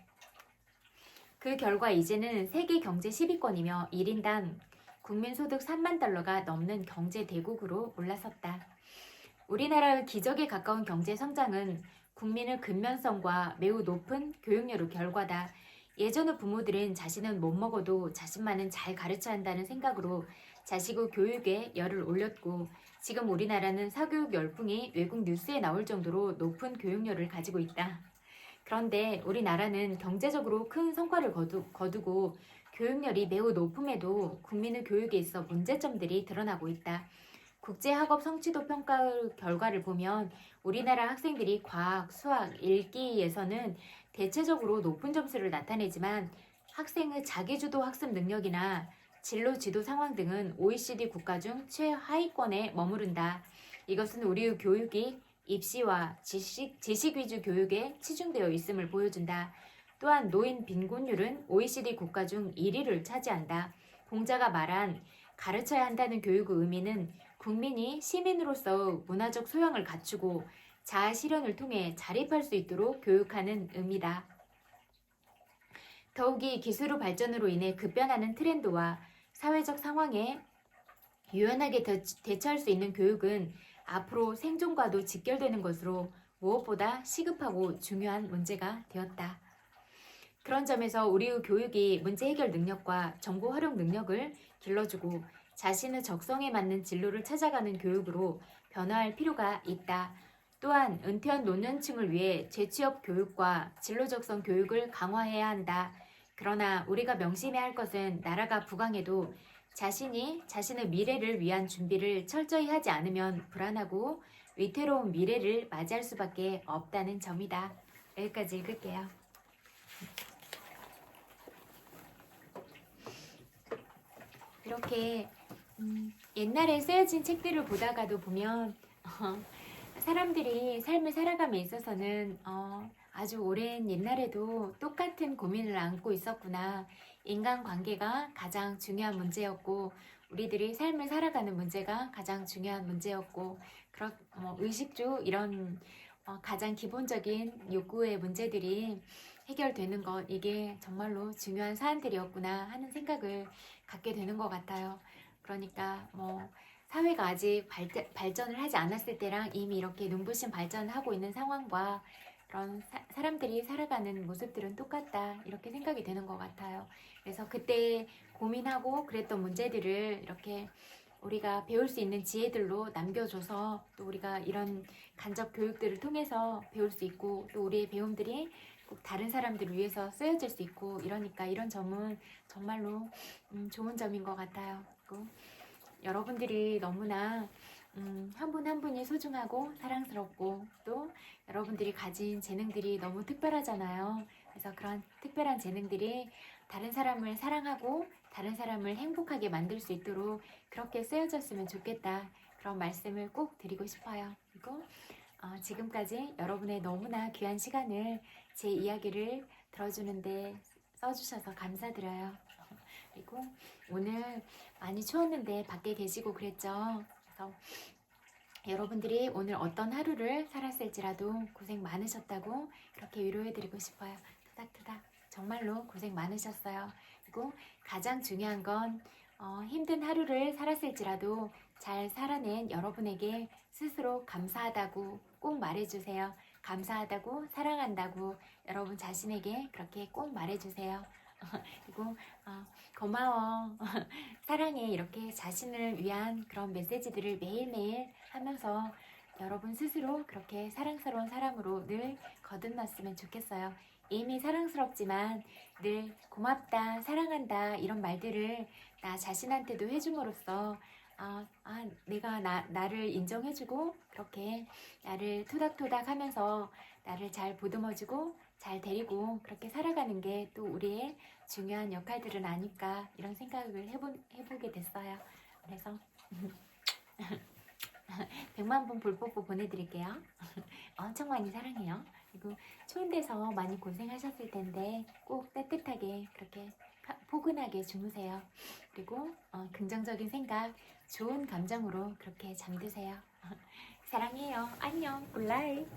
그 결과 이제는 세계 경제 10위권이며 1인당 국민소득 3만 달러가 넘는 경제 대국으로 올라섰다. 우리나라의 기적에 가까운 경제 성장은 국민의 근면성과 매우 높은 교육열의 결과다. 예전의 부모들은 자신은 못 먹어도 자신만은 잘 가르쳐야 한다는 생각으로 자식의 교육에 열을 올렸고 지금 우리나라는 사교육 열풍이 외국 뉴스에 나올 정도로 높은 교육열을 가지고 있다. 그런데 우리나라는 경제적으로 큰 성과를 거두고 교육열이 매우 높음에도 국민의 교육에 있어 문제점들이 드러나고 있다. 국제학업 성취도 평가 결과를 보면 우리나라 학생들이 과학, 수학, 읽기에서는 대체적으로 높은 점수를 나타내지만 학생의 자기주도 학습 능력이나 진로 지도 상황 등은 OECD 국가 중 최하위권에 머무른다. 이것은 우리의 교육이 입시와 지식 위주 교육에 치중되어 있음을 보여준다. 또한 노인 빈곤율은 OECD 국가 중 1위를 차지한다. 공자가 말한 가르쳐야 한다는 교육의 의미는 국민이 시민으로서 문화적 소양을 갖추고 자아 실현을 통해 자립할 수 있도록 교육하는 의미다. 더욱이 기술의 발전으로 인해 급변하는 트렌드와 사회적 상황에 유연하게 대처할 수 있는 교육은 앞으로 생존과도 직결되는 것으로 무엇보다 시급하고 중요한 문제가 되었다. 그런 점에서 우리의 교육이 문제 해결 능력과 정보 활용 능력을 길러주고 자신의 적성에 맞는 진로를 찾아가는 교육으로 변화할 필요가 있다. 또한 은퇴한 노년층을 위해 재취업 교육과 진로 적성 교육을 강화해야 한다. 그러나 우리가 명심해야 할 것은 나라가 부강해도 자신이 자신의 미래를 위한 준비를 철저히 하지 않으면 불안하고 위태로운 미래를 맞이할 수밖에 없다는 점이다. 여기까지 읽을게요. 이렇게 옛날에 쓰여진 책들을 보다가도 보면 사람들이 삶을 살아감에 있어서는 아주 오랜 옛날에도 똑같은 고민을 안고 있었구나. 인간관계가 가장 중요한 문제였고 우리들이 삶을 살아가는 문제가 가장 중요한 문제였고 의식주 이런 가장 기본적인 욕구의 문제들이 해결되는 것 이게 정말로 중요한 사안들이었구나 하는 생각을 갖게 되는 것 같아요. 그러니까 사회가 아직 발전을 하지 않았을 때랑 이미 이렇게 눈부신 발전을 하고 있는 상황과 그런 사람들이 살아가는 모습들은 똑같다 이렇게 생각이 되는 것 같아요. 그래서 그때 고민하고 그랬던 문제들을 이렇게 우리가 배울 수 있는 지혜들로 남겨줘서 또 우리가 이런 간접 교육들을 통해서 배울 수 있고 또 우리의 배움들이 꼭 다른 사람들을 위해서 쓰여질 수 있고 이러니까 이런 점은 정말로 좋은 점인 것 같아요. 그리고 여러분들이 너무나 한 분 한 분이 소중하고 사랑스럽고 또 여러분들이 가진 재능들이 너무 특별하잖아요. 그래서 그런 특별한 재능들이 다른 사람을 사랑하고 다른 사람을 행복하게 만들 수 있도록 그렇게 쓰여졌으면 좋겠다. 그런 말씀을 꼭 드리고 싶어요. 그리고 지금까지 여러분의 너무나 귀한 시간을 제 이야기를 들어주는데 써주셔서 감사드려요. 그리고 오늘 많이 추웠는데 밖에 계시고 그랬죠. 그래서 여러분들이 오늘 어떤 하루를 살았을지라도 고생 많으셨다고 그렇게 위로해드리고 싶어요. 토닥토닥 정말로 고생 많으셨어요. 그리고 가장 중요한 건 힘든 하루를 살았을지라도 잘 살아낸 여러분에게 스스로 감사하다고 꼭 말해주세요. 감사하다고 사랑한다고 여러분 자신에게 그렇게 꼭 말해주세요. 그리고 고마워 사랑해 이렇게 자신을 위한 그런 메시지들을 매일매일 하면서 여러분 스스로 그렇게 사랑스러운 사람으로 늘 거듭났으면 좋겠어요. 이미 사랑스럽지만 늘 고맙다 사랑한다 이런 말들을 나 자신한테도 해줌으로써 내가 나를 인정해주고 그렇게 나를 토닥토닥 하면서 나를 잘 보듬어주고 잘 데리고 그렇게 살아가는 게 또 우리의 중요한 역할들은 아닐까 이런 생각을 해보게 됐어요. 그래서 100만 번 볼뽀뽀 보내드릴게요. 엄청 많이 사랑해요. 그리고 추운 데서 많이 고생하셨을 텐데 꼭 따뜻하게 그렇게 포근하게 주무세요. 그리고 긍정적인 생각, 좋은 감정으로 그렇게 잠드세요. 사랑해요. 안녕. 굿나잇.